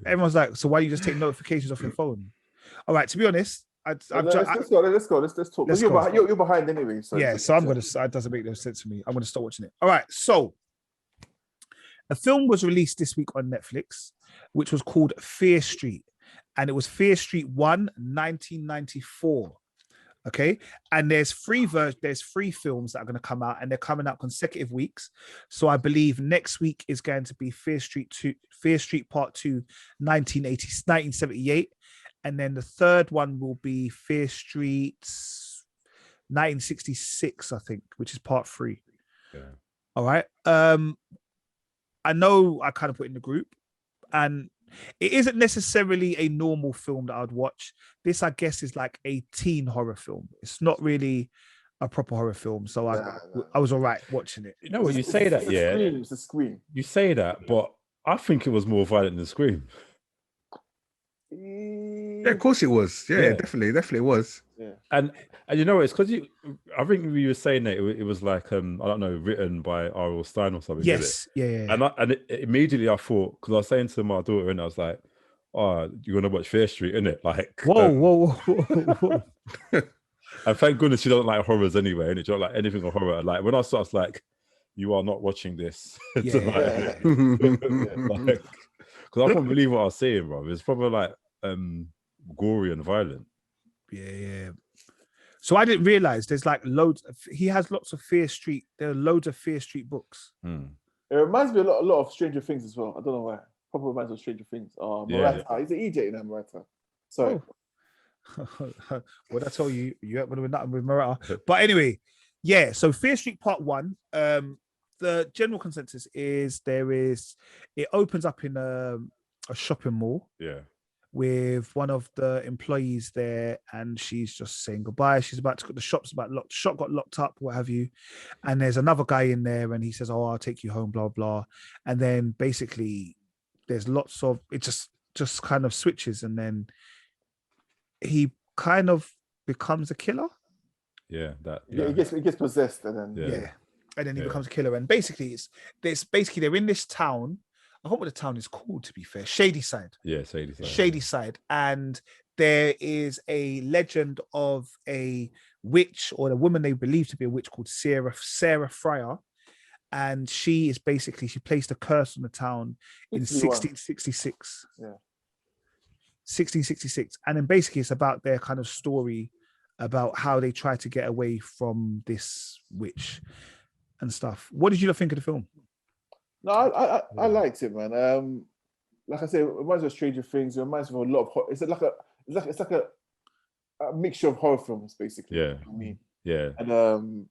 Everyone's like, so why don't you just take notifications off your phone? All right, to be honest, let's go. Let's talk. You're behind anyway. So that doesn't make no sense to me. I'm gonna start watching it. All right, so a film was released this week on Netflix, which was called Fear Street, and it was Fear Street 1, 1994. Okay, and there's three films that are going to come out, and they're coming out consecutive weeks. So I believe next week is going to be Fear Street Part 2, 1978, and then the third one will be Fear Street 1966, I think, which is Part 3. Yeah. All right. I know I kind of put in the group, and it isn't necessarily a normal film that I'd watch. This, I guess, is like a teen horror film. It's not really a proper horror film. So I was all right watching it. You know what, you say that, yeah. It's a Scream. You say that, but I think it was more violent than Scream. Yeah, of course it was. Yeah. Definitely was. Yeah. And you know, it's because I think we were saying that it was like I don't know, written by R.L. Stein or something. Yes, yeah. And immediately I thought, because I was saying to my daughter, and I was like, "Oh, you're gonna watch Fear Street, innit?" Like, whoa. And thank goodness she doesn't like horrors anyway, and she don't like anything of horror. Like when I saw, I was like, "You are not watching this." Because I couldn't believe what I was seeing, bro. It's probably like gory and violent. Yeah. So I didn't realize there's like loads. He has lots of Fear Street. There are loads of Fear Street books. It reminds me a lot of Stranger Things as well. I don't know why. Probably reminds me of Stranger Things. Murata. He's an EJ now, Murata. Sorry. What I told you, you ain't gonna win nothing with Murata. But anyway, yeah. So Fear Street Part 1. the general consensus is it opens up in a shopping mall. Yeah. With one of the employees there, and she's just saying goodbye. She's about to, the shop's about locked, the shop got locked up, what have you. And there's another guy in there, and he says, "Oh, I'll take you home," blah blah. And then basically, there's lots of it. Just kind of switches, and then he kind of becomes a killer. Yeah, He gets possessed, and then And then he becomes a killer. And basically, they're in this town. I forgot what the town is called, to be fair. Shadyside. Yeah, Shadyside. Shadyside. And there is a legend of a witch, or a woman they believe to be a witch, called Sarah Fryer. And she placed a curse on the town in 1666. Yeah. 1666. And then basically it's about their kind of story about how they try to get away from this witch and stuff. What did you think of the film? No, I liked it, man. Like I said, it reminds me of Stranger Things. It reminds me of a lot of it's like a mixture of horror films, basically. Yeah. I mean, yeah. And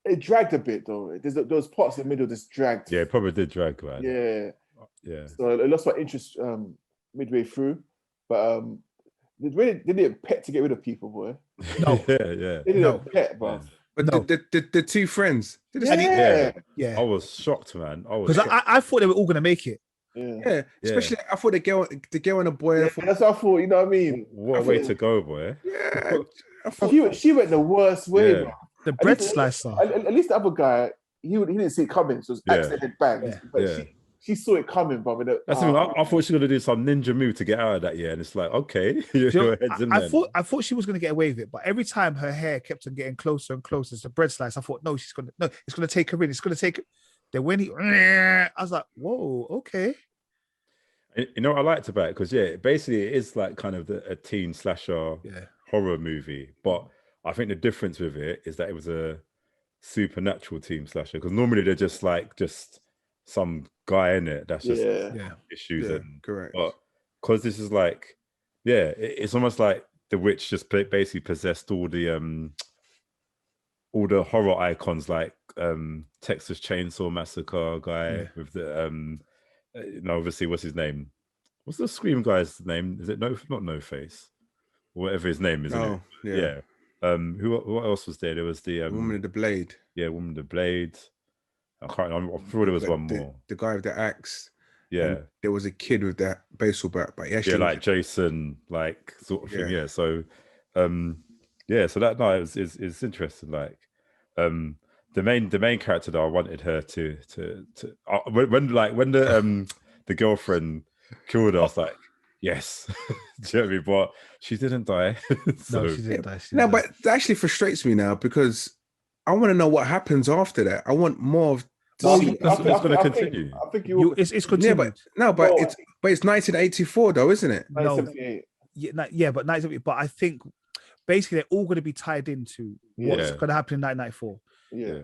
it dragged a bit though. There's those parts in the middle just dragged. Yeah, it probably did drag, man. Yeah. Yeah. So I lost my interest midway through, but they didn't pet to get rid of people, boy. No. They didn't pet, bro. But the two friends. Yeah. I was shocked, man. Because I thought they were all going to make it. Yeah. Especially I thought the girl and the boy. Yeah, that's what I thought. You know what I mean? What a way to go, boy. Yeah. I thought She went the worst way, bro. The bread slicer. At least the other guy, he didn't see it coming, so it was accident bang. Yeah. But she saw it coming, bro. That's the thing. I thought she was gonna do some ninja move to get out of that, and it's like, okay, your head's in there. I thought she was gonna get away with it, but every time her hair kept on getting closer and closer to the bread slice, I thought, no, it's gonna take her in. It's gonna take. Then when I was like, whoa, okay. You know what I liked about it? Because basically it is like kind of a teen slasher horror movie, but I think the difference with it is that it was a supernatural teen slasher. Because normally they're just some guy in it that's just issues and correct. But because this is like, it's almost like the witch just basically possessed all the horror icons, like Texas Chainsaw Massacre guy with the obviously what's his name? What's the Scream guy's name? Is it not No Face? Whatever his name is. Oh, yeah. Who else was there? There was the Woman with the Blade. Yeah, Woman with the Blade. I can't remember. I thought there was one more. The guy with the axe. Yeah. There was a kid with that baseball bat, but he actually like Jason, like sort of thing. Yeah. So so that night is interesting. Like the main character that I wanted her to when the girlfriend killed her, I was like, yes. Do you know what I mean? But she didn't die. No, she didn't die. But that actually frustrates me now because I want to know what happens after that. I want more of. It's going to continue. I think it's continued. But it's 1984 though, isn't it? 1978. Yeah, but 1978. But I think basically they're all going to be tied into what's going to happen in 1994. Yeah.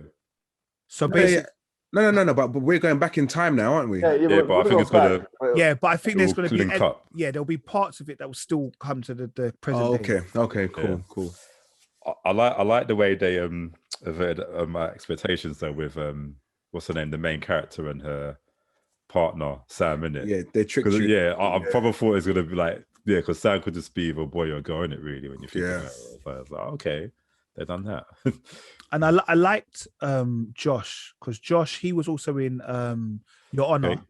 So basically, no. But we're going back in time now, aren't we? Yeah, but I think it's going to. Yeah, but I think there's going to be. Link up. Yeah, there'll be parts of it that will still come to the present day. Okay, cool. I like the way they averted my expectations though with what's her name, the main character and her partner Sam, in it. Yeah, they tricked you. Yeah, I probably thought it was gonna be like because Sam could just be either a boy or a girl in it really when you think about it. So I was like, okay, they've done that. And I liked Josh because Josh, he was also in Your Honor. Okay.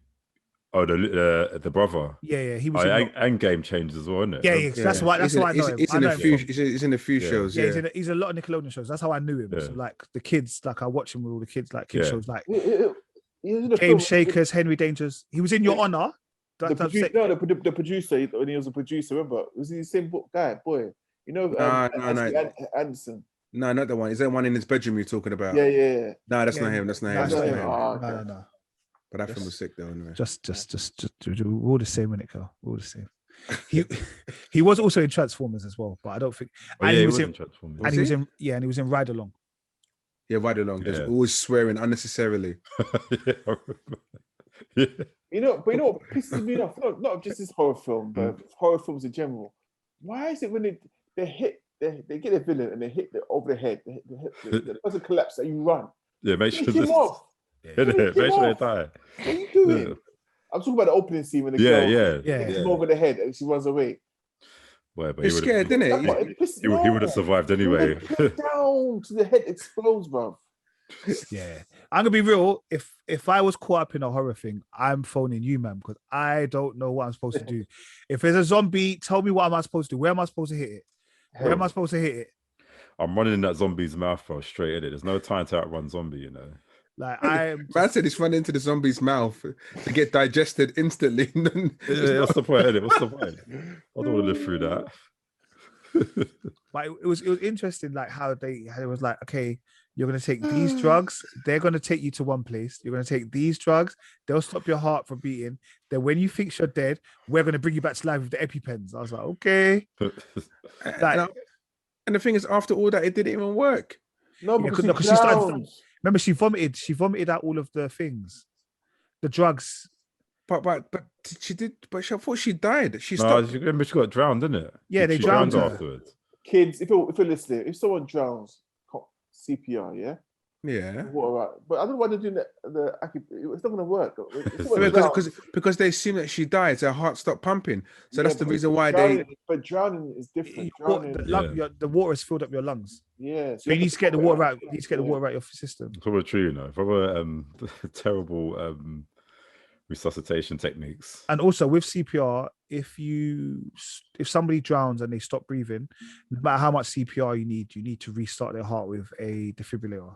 Oh, the brother. Yeah, he was. And Game Changers as well, isn't it? Yeah. That's why I know him. He's in a few shows. Yeah, he's in a lot of Nickelodeon shows. That's how I knew him. Yeah. So like the kids, like I watch him with all the kids, like kids shows, like Game Game Shakers, Henry Dangers. He was in Your Honor. The producer, when he was a producer, remember? Was he the same boy? You know, Anderson. No, not the one. Is that one in his bedroom you're talking about? Yeah. No, that's not him. That's not him. No. But that film was sick though, anyway. Just we're all the same when it go. We're all the same. He was also in Transformers as well, but I don't think. He was in Transformers. And he was in Ride Along. Yeah, Ride Along. Just always swearing unnecessarily. You know what pisses me off? Not just this horror film, but horror films in general. Why is it when they get a villain and they hit over the head, the person collapses and you run? Yeah, make sure finish him off. Eventually they die. What are you doing? Yeah. I'm talking about the opening scene when the Yeah, girl yeah. hits him over the head and she runs away. Well, but You're scared, didn't it? He would have survived anyway. Down to the head explodes, bro. Yeah, I'm gonna be real. If I was caught up in a horror thing, I'm phoning you, man, because I don't know what I'm supposed to do. If there's a zombie, tell me what am I supposed to do? Where am I supposed to hit it? Where am I supposed to hit it? I'm running in that zombie's mouth, bro, straight in it. There's no time to outrun zombie, you know. Like Man said he's running into the zombie's mouth to get digested instantly. What's the point? What's the point? I don't want to live through that. But it was interesting, like how it was like, okay, you're gonna take these drugs, they're gonna take you to one place. You're gonna take these drugs, they'll stop your heart from beating. Then when you think you're dead, we're gonna bring you back to life with the EpiPens. I was like, okay. And the thing is, after all that, it didn't even work. No, because she started. Remember, she vomited. She vomited out all of the things, the drugs. But she did. But I thought she died. She remember she got drowned, didn't it? Yeah, they drowned her afterwards. Kids, if you're listening, if someone drowns, CPR, yeah. Water out. But I don't know why they're doing the it's not going to work. Because they assume that she died, so her heart stopped pumping. So that's the reason why But drowning is different. The water has filled up your lungs. Yeah. So you need to get the water out. You need to get the water out your system. It's probably true, you know. Probably terrible resuscitation techniques. And also with CPR, if somebody drowns and they stop breathing, no matter how much CPR you need to restart their heart with a defibrillator.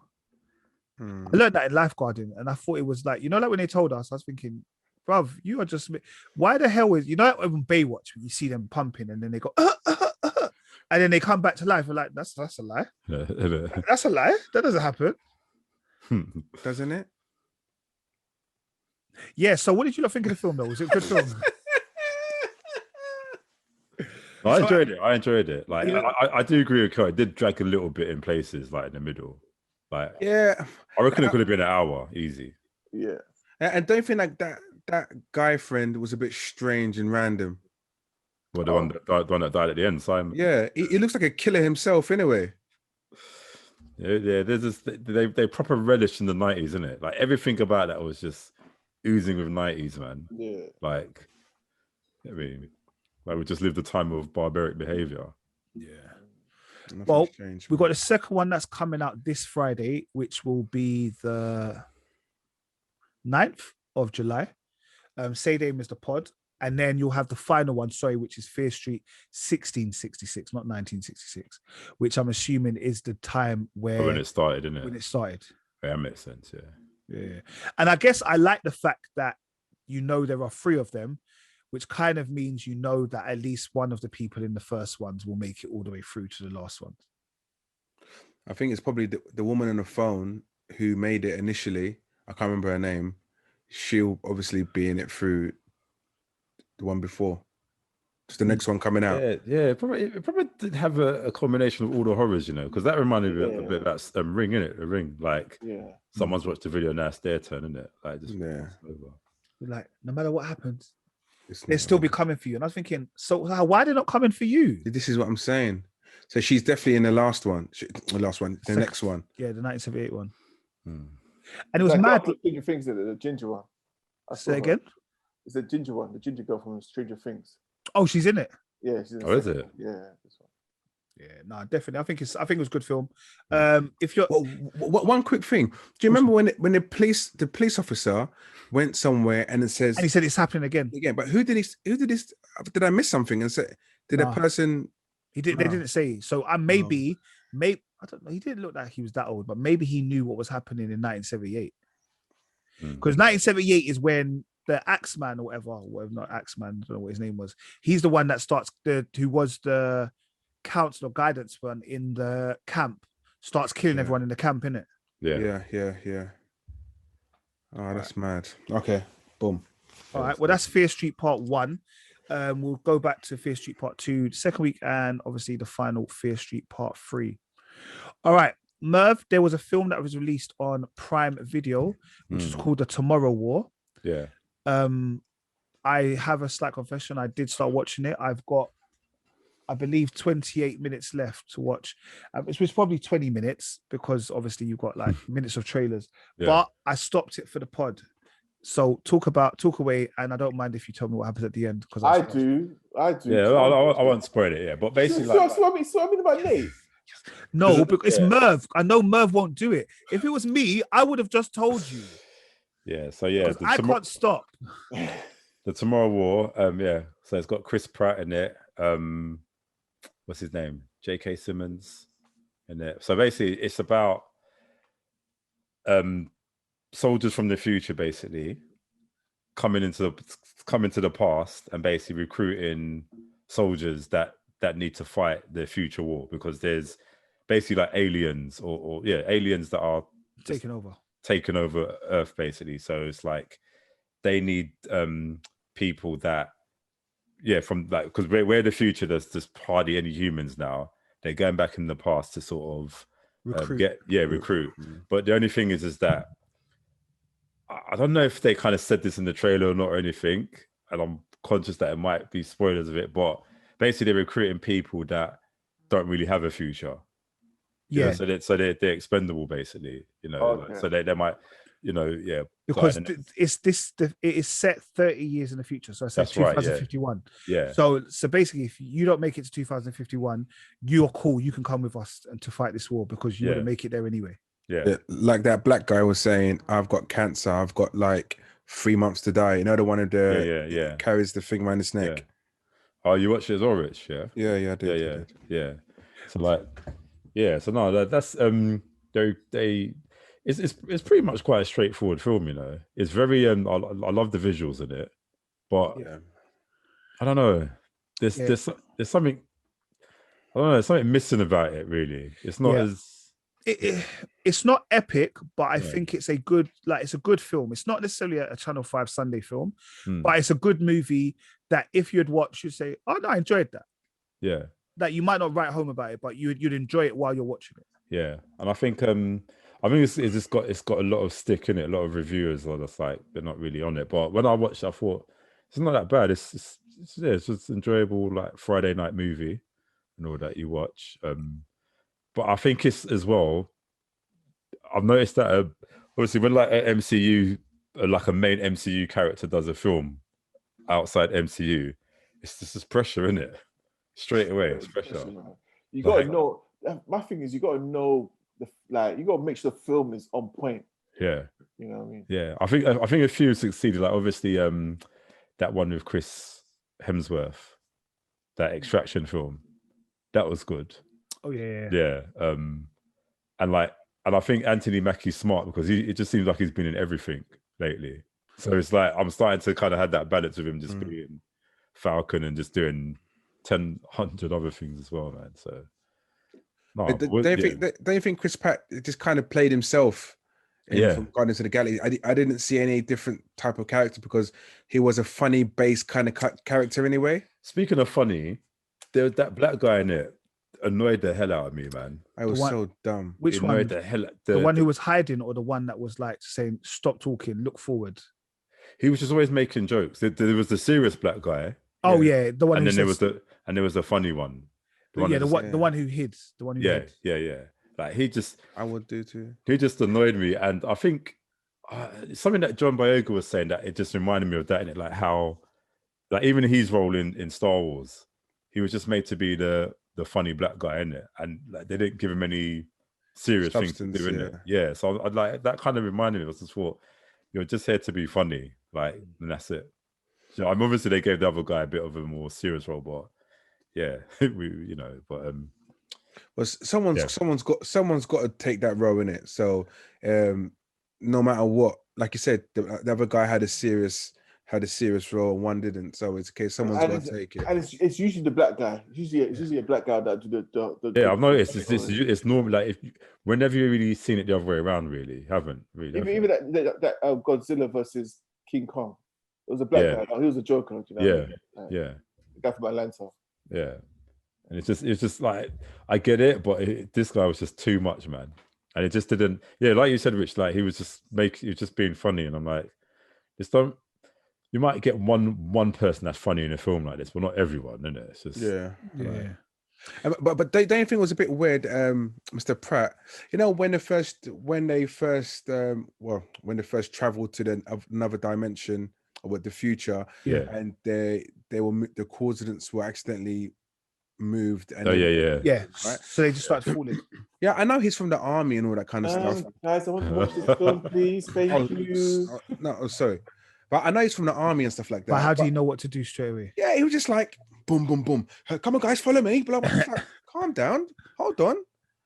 I learned that in lifeguarding, and I thought it was like, like when they told us, I was thinking, bruv, you are just, why the hell is, like when Baywatch, when you see them pumping and then they go, and then they come back to life. We're like, that's a lie. That's a lie. That doesn't happen. Doesn't it? Yeah. So what did you think of the film though? Was it a good film? I enjoyed it. Like, I do agree with Kurt. It did drag a little bit in places, like in the middle. Like, yeah, I reckon it could have been an hour, easy. Yeah, and don't you think like that guy friend was a bit strange and random? Well, the one that died at the end, Simon. Yeah, he looks like a killer himself, anyway. Yeah. There's this, they proper relish in the 90s, isn't it? Like everything about that was just oozing with 90s, man. Yeah, like we just lived the time of barbaric behavior. Yeah. Well, we've got the second one that's coming out this Friday, which will be the 9th of July. Say name is the pod. And then you'll have the final one, which is Fear Street 1666, not 1966, which I'm assuming is the time when it started, isn't it? When it started. Yeah, that makes sense, Yeah. And I guess I like the fact that there are 3 of them, which kind of means that at least one of the people in the first ones will make it all the way through to the last ones. I think it's probably the woman on the phone who made it initially. I can't remember her name. She'll obviously be in it through the one before. It's the next one coming out. Yeah. It probably did have a combination of all the horrors, because that reminded me a bit of that Ring, innit? The Ring. Like, someone's watched the video, now it's their turn, isn't it? Like, just over. Like, no matter what happens, they'll still be coming for you. And I was thinking, so why are they not coming for you? This is what I'm saying. So she's definitely in the last one. The next one. Yeah, the 1978 one. And it was mad. Stranger Things, the ginger one. Say again? It's the ginger one, the ginger girl from Stranger Things. Oh, she's in it. Yeah, she's in it. Is it? Yeah, this one. Yeah, no, definitely. I think it was a good film. If you're one quick thing, do you remember when the police officer went somewhere and he said it's happening again? But who did this? Did I miss something? And say, did a person? He did. No. They didn't say. So maybe I don't know. He didn't look like he was that old, but maybe he knew what was happening in 1978. Because 1978 is when the Axeman or whatever, not Axeman, I don't know what his name was. He's the one that starts who was the counsel or guidance one in the camp, starts killing everyone in the camp, innit? Yeah. Oh, that's mad. Okay, boom. All right, well, that's Fear Street Part 1. We'll go back to Fear Street Part 2 the second week, and obviously the final Fear Street Part 3. All right, Merv, there was a film that was released on Prime Video, which is called The Tomorrow War. Yeah. I have a slight confession. I did start watching it. I've got I believe 28 minutes left to watch. It was probably 20 minutes because obviously you've got like minutes of trailers. Yeah. But I stopped it for the pod. So talk away, and I don't mind if you tell me what happens at the end because I do. Yeah, I won't spoil it. Yeah, but basically, so I mean about Nate. No, because it's Merv. I know Merv won't do it. If it was me, I would have just told you. Yeah. So yeah, I can't stop. The Tomorrow War. Yeah. So it's got Chris Pratt in it. What's his name? J.K. Simmons in it. So basically, it's about soldiers from the future, basically coming into the past and basically recruiting soldiers that need to fight the future war, because there's basically like aliens or aliens that are taking over Earth, basically. So it's like they need people that from like, because we're the future, there's hardly any humans now. They're going back in the past to sort of recruit. But the only thing is that I don't know if they kind of said this in the trailer or not or anything, and I'm conscious that it might be spoilers of it, but basically they're recruiting people that don't really have a future. Yeah. So they're expendable, basically. So they might, because it is set 30 years in the future. So I said 2051. Right, yeah. So basically, if you don't make it to 2051, you're cool. You can come with us and to fight this war because you wouldn't make it there anyway. Yeah, like that black guy was saying, I've got cancer. I've got like 3 months to die. The one of the carries the thing around his neck. Yeah. Oh, you watched it as well, Rich? Yeah. Yeah, I did. Yeah. So like, so no, that's it's pretty much quite a straightforward film. It's very I love the visuals in it, but I don't know. There's something. I don't know. There's something missing about it. Really, it's not as. It's not epic, but I think it's a good film. It's not necessarily a Channel 5 Sunday film, but it's a good movie that if you'd watch, you'd say, "Oh no, I enjoyed that." Yeah, that you might not write home about it, but you'd enjoy it while you're watching it. Yeah, and I think it's got a lot of stick in it. A lot of reviewers are just like they're not really on it. But when I watched it, I thought it's not that bad. It's just enjoyable, like Friday night movie and all that you watch. But I think it's as well. I've noticed that obviously when like an MCU, like a main MCU character does a film outside MCU, it's just this pressure in it straight away. It's pressure. You gotta know. My thing is, you gotta know you gotta make sure the film is on point. Yeah, you know what I mean. Yeah, I think a few succeeded. Like obviously, that one with Chris Hemsworth, that Extraction film, that was good. Oh yeah. Yeah. And I think Anthony Mackie's smart because it just seems like he's been in everything lately. So it's like I'm starting to kind of have that balance of him just being Falcon and just doing 100 other things as well, man. So no, don't you think Chris Pratt just kind of played himself from Guardians of the Galaxy? I didn't see any different type of character because he was a funny based kind of character anyway. Speaking of funny, there was that black guy in it. Annoyed the hell out of me, man. I was so dumb. Which one? The one who was hiding, or the one that was like saying, "Stop talking, look forward." He was just always making jokes. There was the serious black guy. Oh yeah, the one. And then there was the funny one. The one who hid. The one who hid. Yeah. Like he just. I would do too. He just annoyed me, and I think something that John Boyega was saying that it just reminded me of that, in it, like how, like even his role in Star Wars, he was just made to be the funny black guy in it, and like they didn't give him any serious things to do in it. Yeah, so I'd like that kind of reminded me. I just thought you're just here to be funny, like, and that's it. So I'm obviously they gave the other guy a bit of a more serious role, but yeah, well, someone's got to take that role in it. So no matter what, like you said, the other guy had a serious role and one didn't, so it's okay. Someone's got to take it, and it's usually the black guy. It's usually a black guy that do the I've noticed it's normal. Like whenever you really seen it the other way around, really haven't really. Even that Godzilla versus King Kong, it was a black guy. He was a Joker. You know yeah. The guy from Atlanta. Yeah, and it's just like I get it, but this guy was just too much, man, and it just didn't. Yeah, like you said, Rich, like he was just being funny, and I'm like, just don't. you might get one person that's funny in a film like this, but not everyone, isn't it? It's just Yeah. Like, But don't you think it was a bit weird, Mr. Pratt? You know, when they first traveled to another dimension with the future, and the coordinates were accidentally moved. And right? Right? So they just started falling. Yeah, I know he's from the army and all that kind of stuff. Guys, I want to watch this film, please. Thank you. Sorry. But I know he's from the army and stuff like that. But how do you know what to do straight away? Yeah, he was just like, boom, boom, boom. Come on, guys, follow me. Blah, blah, blah. Calm down. Hold on.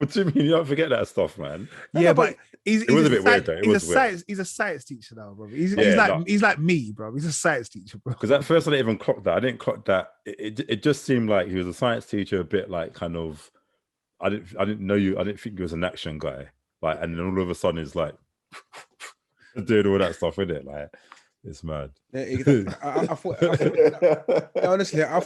what do you mean? You don't forget that stuff, man. Yeah, but it was a bit weird, though. He's a science teacher now, bro. He's like me, bro. He's a science teacher, bro. Because at first I didn't even clock that. I didn't clock that. It just seemed like he was a science teacher, a bit like kind of. I didn't know you. I didn't think he was an action guy. Like, and then all of a sudden he's like doing all that stuff with it. Like, it's mad. Yeah, I thought honestly, I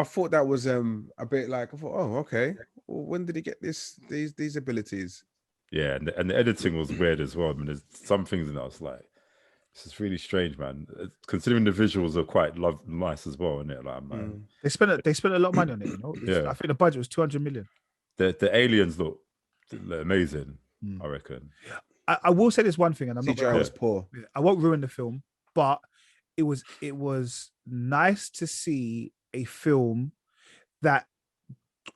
thought that was a bit like, I thought, oh, okay. Well, when did he get these abilities? Yeah, and the editing was weird as well. I mean, there's some things in that I was like, this is really strange, man. Considering the visuals are quite nice as well, isn't it? Like, man, they spent a lot of money on it. You know, I think the budget was 200 million. The aliens look amazing. I reckon. I will say this one thing, and I'm CGI was poor. I won't ruin the film, but it was nice to see a film that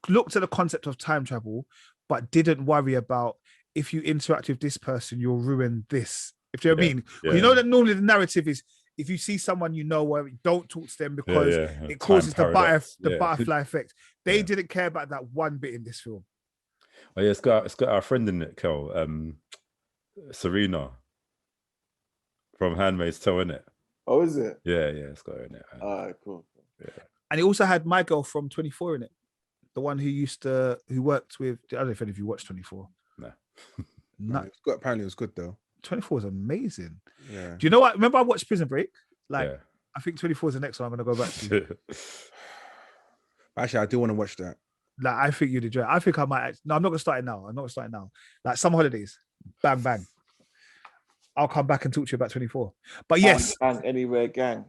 looked at the concept of time travel, but didn't worry about if you interact with this person, you'll ruin this. If you know what I mean, you know that normally the narrative is if you see someone you know, don't talk to them because it causes the butterfly effect. They didn't care about that one bit in this film. Oh yeah, it's got our friend in it, Kel. Serena from Handmaid's Tale, in it. Oh, is it? Yeah, it's got her in it. All right, cool. Yeah. And he also had my girl from 24 in it. The one who worked with, I don't know if any of you watched 24. No. Apparently it was good though. 24 is amazing. Yeah. Do you know what? Remember I watched Prison Break? I think 24 is the next one I'm going to go back to. Actually, I do want to watch that. Like, I think you'd enjoy it. I think I might. No, I'm not going to start it now. Like, summer holidays. Bang, bang. I'll come back and talk to you about 24. But yes. Bang, anywhere, gang.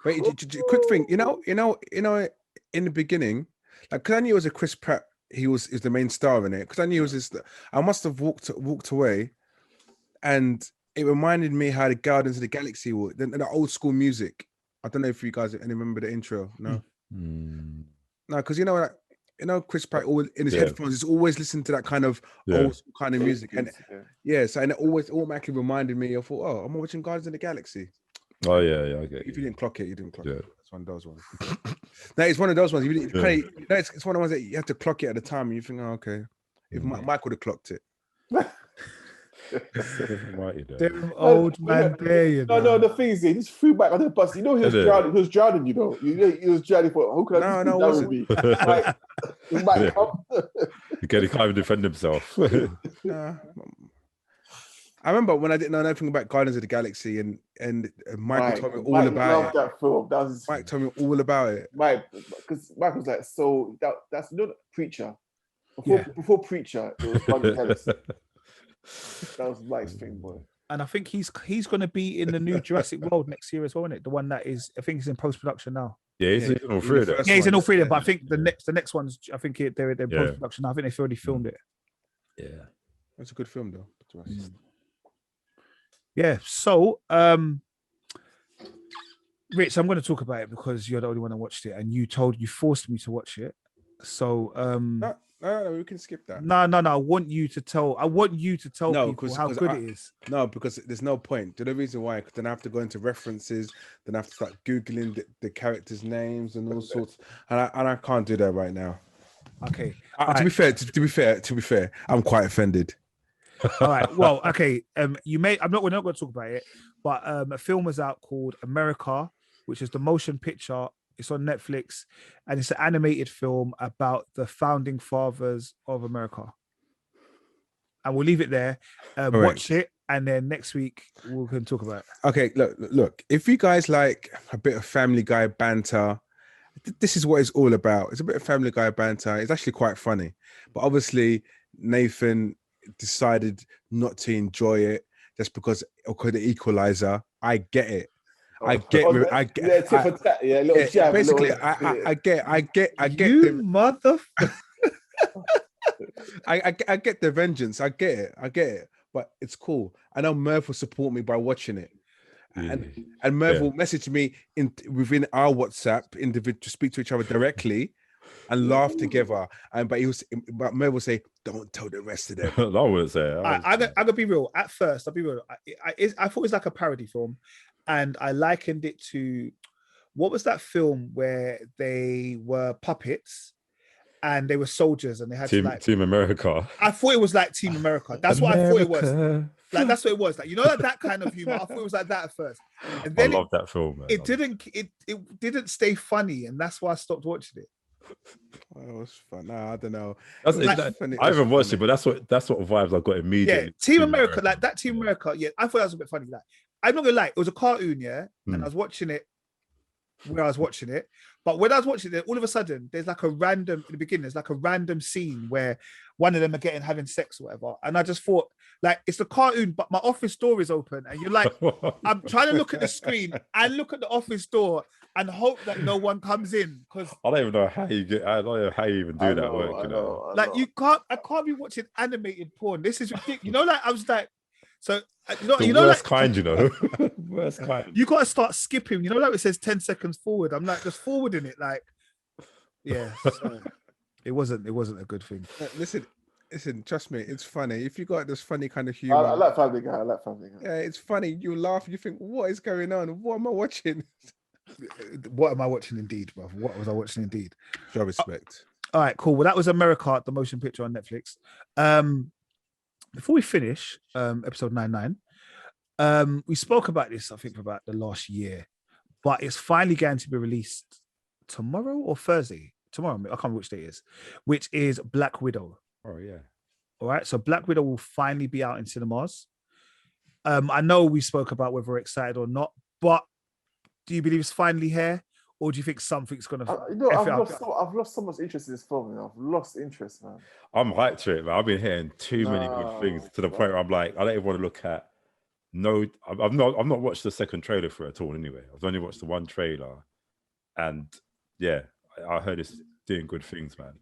Wait, quick thing. You know, in the beginning, like, because I knew it was a Chris Pratt, he was the main star in it. Because I knew it was this, I must have walked away, and it reminded me how the Guardians of the Galaxy were, the old school music. I don't know if you guys remember the intro. No, no, because Chris Pratt always in his headphones is always listening to that kind of old school kind of music, and so and it always automatically reminded me. I thought, oh, I'm watching Guardians of the Galaxy. Oh yeah, I get. If you didn't clock it, you didn't clock it. It's one of those ones. No, it's one of those ones. It's one of the ones that you have to clock it at the time, and you think, oh, okay. If Mike would have clocked it. Them old man there, you know. No, the thing is, he just threw back on the bus. You know, he was drowning. You know, he was drowning for. Who could I? No, it wasn't. He might come. He can't even defend himself. I remember when I didn't know anything about Guardians of the Galaxy, and Michael told me all about it. That film. Mike told me all about it. Because Mike was like, so that's not Preacher. Before Preacher, it was Guardians of the Galaxy. That was Mike's thing, boy. And I think he's going to be in the new Jurassic World next year as well, isn't it? The one that is, I think he's in post-production now. Yeah, he's in all three of them. Yeah, he's in all three of them. But I think the next ones, I think they're in post-production. I think they've already filmed it. Yeah, that's a good film though. Yeah. So, Rich, I'm going to talk about it because you're the only one that watched it, and you forced me to watch it. So, no, we can skip that. No. I want you to tell people how good it is. No, because there's no point. The reason why, because then I have to go into references, then I have to start Googling the characters' names and all sorts, and I can't do that right now. Okay. To be fair, I'm quite offended. All right. Well, okay. We're not going to talk about it, but a film was out called America, which is the motion picture. It's on Netflix, and it's an animated film about the founding fathers of America. And we'll leave it there. Watch it, and then next week we can talk about it. Okay, look. If you guys like a bit of Family Guy banter, this is what it's all about. It's a bit of Family Guy banter. It's actually quite funny, but obviously Nathan decided not to enjoy it just because of the Equalizer. I get it. I Oh, get. oh, I yeah, get. tip for tat, yeah, a little jab. Basically, little, I get. You The, motherfucker. I get the vengeance. I get it. But it's cool. I know Merv will support me by watching it. And Merv will message me within our WhatsApp individual to speak to each other directly and laugh together. But Merv will say, "Don't tell the rest of them." I wouldn't say. I'm gonna be real. At first, I'll be real. I thought it was like a parody film, and I likened it to what was that film where they were puppets and they were soldiers and they had Team America. I thought it was like Team America. That's what I thought it was. Like that's what it was. Like that kind of humor. I thought it was like that at first. And then I love that film, man. It didn't stay funny, and that's why I stopped watching it. Oh, it was fun. No, I don't know. I haven't watched it, but that's what vibes I got immediately. Yeah, Team America, like that Team America. Yeah, I thought that was a bit funny. Like, I'm not gonna lie, it was a cartoon, yeah, and I was watching it where I was watching it. But when I was watching it, all of a sudden, there's like a random in the beginning. There's like a random scene where one of them are having sex or whatever, and I just thought, like, it's a cartoon, but my office door is open, and you're like, I'm trying to look at the screen and look at the office door and hope that no one comes in because I don't even know how you get. I don't know how you even do that work. Like I can't be watching animated porn. This is ridiculous. Like I was like, so worst kind, worst kind. You got to start skipping. Like it says 10 seconds forward. I'm like just forwarding it. Like, yeah. So it wasn't a good thing. Listen, trust me, it's funny. If you got this funny kind of humor, I like Family Guy. Yeah, it's funny. You laugh. You think, what is going on? What am I watching? What am I watching indeed, bro? What was I watching indeed? Show respect. All right, cool. Well, that was America, the motion picture on Netflix. Before we finish episode 99, we spoke about this, I think, for about the last year, but it's finally going to be released tomorrow or Thursday. Tomorrow, I can't remember which day it is, which is Black Widow. Oh, yeah. All right, so Black Widow will finally be out in cinemas. I know we spoke about whether we're excited or not, but do you believe it's finally here, or do you think something's gonna? I've lost so much interest in this film. I've lost interest, man. I'm hyped to it, man. I've been hearing too many good things to the point where I'm like, I don't even want to look at. No, I've not watched the second trailer for it at all. Anyway, I've only watched the one trailer, and yeah, I heard it's doing good things, man.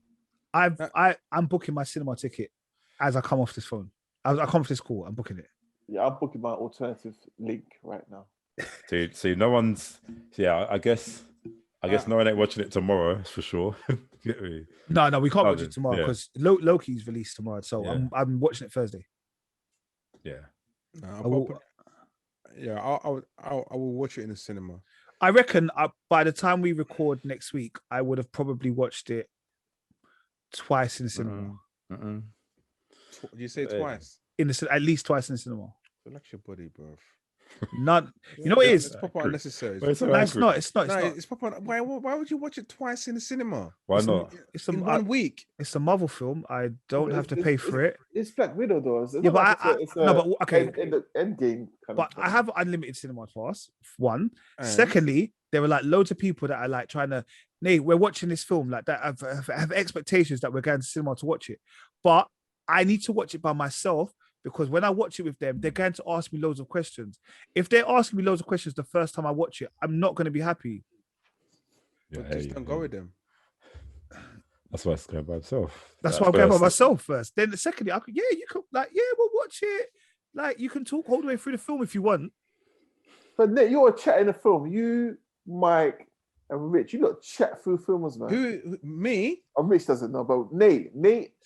I'm booking my cinema ticket as I come off this phone. I come off this call. I'm booking it. Yeah, I'm booking my alternative link right now. See, no one's. Yeah, I guess no one ain't watching it tomorrow. That's for sure. Get me? No, we can't watch it tomorrow because Loki's released tomorrow. So I'm watching it Thursday. Yeah. I will watch it in the cinema. I reckon by the time we record next week, I would have probably watched it twice in the cinema. Did you say twice? At least twice in the cinema. Relax your body, bro. None. You know what it is? It's proper unnecessary. It's not. It's proper. Why would you watch it twice in the cinema? Why not? It's in 1 week. It's a Marvel film. I don't have to pay for it. It's Black Widow, though. Yeah, but okay. In the end game. But I have unlimited cinema pass. One. Secondly, there were like loads of people that are like trying to. Nay, we're watching this film like that. Have expectations that we're going to cinema to watch it, but I need to watch it by myself. Because when I watch it with them, they're going to ask me loads of questions. If they're asking me loads of questions the first time I watch it, I'm not going to be happy. Yeah, just don't go with them. That's why I'm going by myself. That's why I'm going by myself first. Then secondly, you could we'll watch it. Like you can talk all the way through the film if you want. But Nick, you're chatting the film. You, Mike, and Rich, you got chat through films, man. Who, me? Oh, Rich doesn't know, but Nate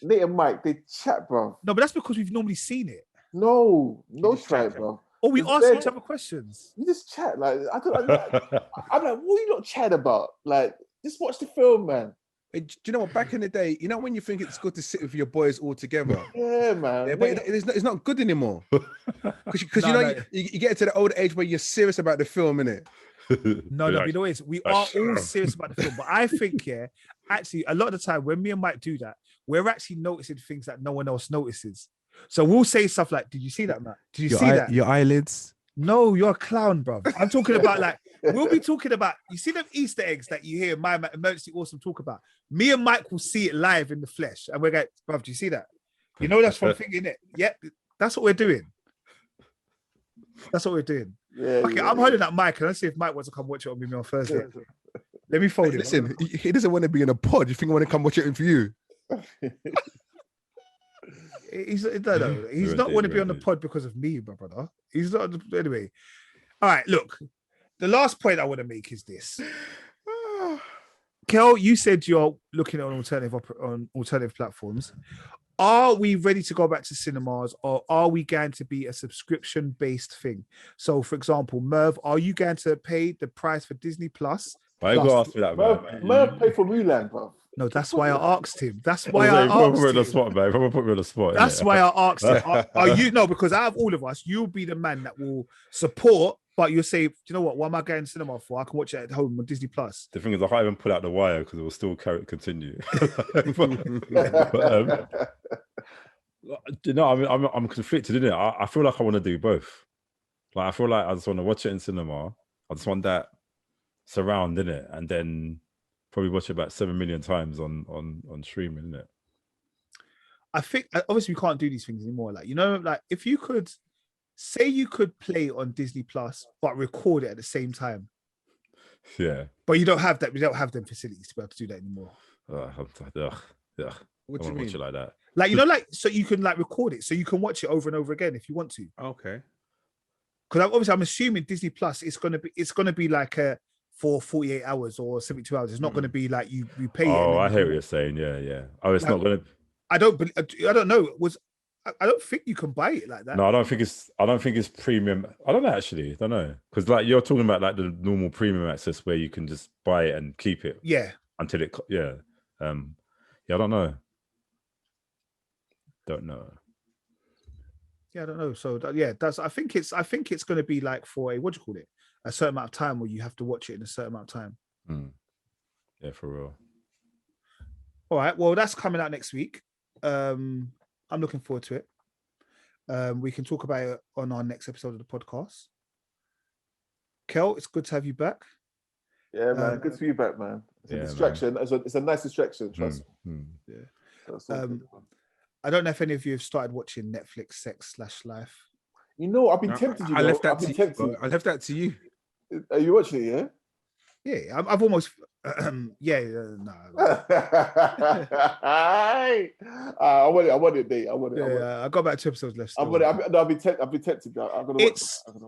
and Mike, they chat, bro. No, but that's because we've normally seen it. No chat, bro. Or we ask each other questions. You just chat, like I'm like, what are you not chatting about? Like, just watch the film, man. Do you know what? Back in the day, you know when you think it's good to sit with your boys all together. Yeah, man. Yeah, but it's not good anymore. Because you get to the old age where you're serious about the film, innit? No, you know, we are all serious about the film, but I think, actually, a lot of the time when me and Mike do that, we're actually noticing things that no one else notices. So we'll say stuff like, "Did you see that, Matt? Did you see that? Your eyelids?" No, you're a clown, bro. I'm talking about like we'll be talking about. You see them Easter eggs that you hear my Emergency Awesome talk about. Me and Mike will see it live in the flesh, and we're like, "Bro, do you see that? You know that's from thing, innit? Yeah, that's what we're doing. That's what we're doing." Yeah. Okay, I'm holding that mic. And let's see if Mike wants to come watch it with me on Thursday. Let me fold it. Listen, he doesn't want to be in a pod. You think I want to come watch it for you? He's not want to be on the pod because of me, my brother. He's not. Anyway. All right, look. The last point I want to make is this. Kel, you said you're looking at alternative platforms. Are we ready to go back to cinemas, or are we going to be a subscription-based thing? So, for example, Merv, are you going to pay the price for Disney Plus? I ain't gonna ask me that, man. Merv pay for Mulan, bro. No, that's why I asked him. That's why I asked him. Put me on the spot, man. Put me on the spot. That's why I asked him. Are you because out of all of us, you'll be the man that will support, but you'll say, do you know what am I going to cinema for? I can watch it at home on Disney Plus. The thing is, I can't even pull out the wire because it will still continue. You know, I'm conflicted, isn't it? I feel like I want to do both. Like, I feel like I just want to watch it in cinema. I just want that surround, innit? And then probably watch it about 7 million times on streaming, isn't it? I think obviously we can't do these things anymore. Like, you know, like if you could say you could play on Disney Plus but record it at the same time. Yeah. But you don't have that. We don't have them facilities to be able to do that anymore. What do you mean? Watch it like that? Like, you know, like, so you can like record it, so you can watch it over and over again if you want to. Okay. Because obviously I'm assuming Disney Plus it's gonna be like for 48 hours or 72 hours. It's not going to be like you pay. Oh, I hear what you're saying. Yeah. Oh, it's like, not going to. I don't know. I don't think you can buy it like that. No, I don't think it's premium. I don't know, actually. I don't know, because like you're talking about like the normal premium access where you can just buy it and keep it. Yeah. Until it. Yeah. I don't know. Don't know. Yeah, I don't know. So I think it's going to be like for what do you call it? A certain amount of time where you have to watch it in a certain amount of time. Yeah, for real. All right. Well, that's coming out next week. I'm looking forward to it. We can talk about it on our next episode of the podcast. Kel, it's good to have you back. Yeah, man. Good to be back, man. It's a distraction. It's a nice distraction, trust me. Yeah. I don't know if any of you have started watching Netflix Sex/Life. You know, I've been tempted. I left that to you. Are you watching it? Yeah. Yeah, I've almost. Yeah, no. I want it, Nate. I want it. Yeah, I got about 2 episodes left. I've been tempted.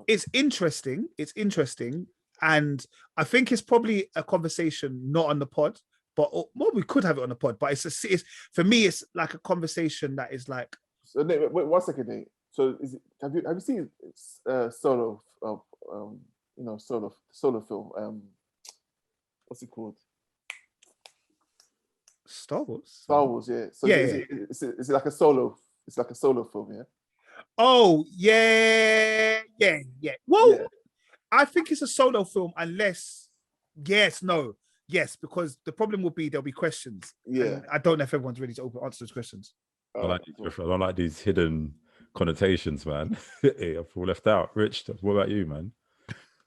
It's interesting. It's interesting, and I think it's probably a conversation not on the pod, but we could have it on the pod. But it's for me, it's like a conversation that is like. So, Nate, wait 1 second, Nate. So, have you seen Solo? Solo film. What's it called? Star Wars. Star Wars, yeah. So it's like a solo. It's like a solo film, yeah. Oh yeah. Well, yeah. I think it's a solo film unless yes, because the problem will be there'll be questions. Yeah. I don't know if everyone's ready to answer those questions. I don't like these hidden connotations, man. I feel left out. Rich, what about you, man?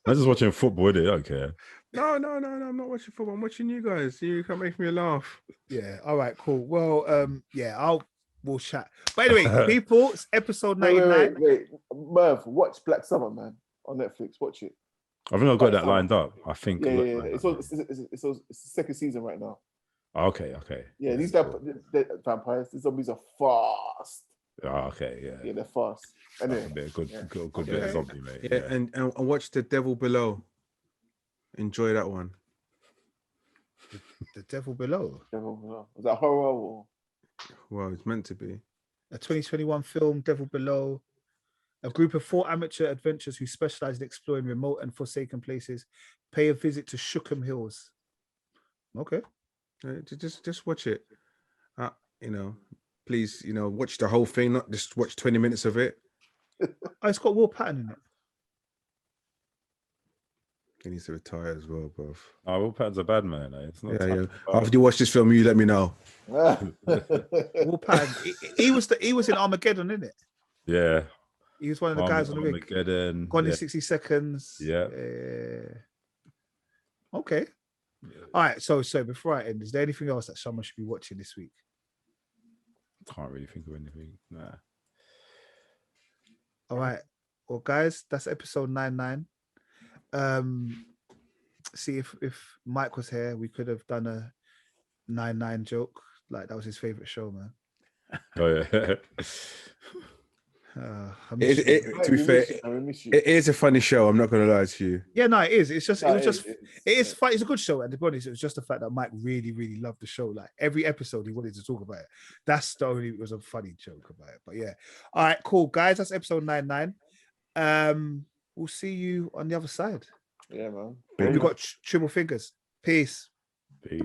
I'm just watching football, innit? I don't care. No, I'm not watching football. I'm watching you guys. You can make me laugh. Yeah. All right. Cool. Well, we'll chat. But anyway, people, it's episode 99. Wait. Merv, watch Black Summer, man, on Netflix. Watch it. I think I've got that lined up. I think. Yeah. It's the second season right now. Okay. Yeah, these vampires, these zombies are fast. Oh, okay, yeah, they're fast. Anyway, a bit good bit of zombie, mate. Yeah, and watch The Devil Below. Enjoy that one. The Devil Below. Was that horror or? Well, it's meant to be. A 2021 film, Devil Below. A group of 4 amateur adventurers who specialize in exploring remote and forsaken places pay a visit to Shookham Hills. Okay. Just watch it. Please, watch the whole thing, not just watch 20 minutes of it. It's got Will Patton in it. He needs to retire as well, bro. Oh, Will Patton's a bad man. It's not After you watch this film, you let me know. Will Patton, he was in Armageddon, isn't it? Yeah. He was one of the guys on the rig. Armageddon. Gone in 60 seconds. Yeah. Okay. Yeah. All right. So before I end, is there anything else that someone should be watching this week? Can't really think of anything. Nah. All right. Well, guys, that's episode 99. See if Mike was here, we could have done a 99 joke. Like that was his favorite show, man. Oh yeah. To be fair, it is a funny show. I'm not going to lie to you. Yeah, no, it is. It is funny. It's a good show, and to be honest, it was just the fact that Mike really, really loved the show. Like every episode, he wanted to talk about it. That's the only. It was a funny joke about it. But yeah, all right, cool, guys. That's episode 99. We'll see you on the other side. Yeah, man. We've got triple fingers. Peace. Peace.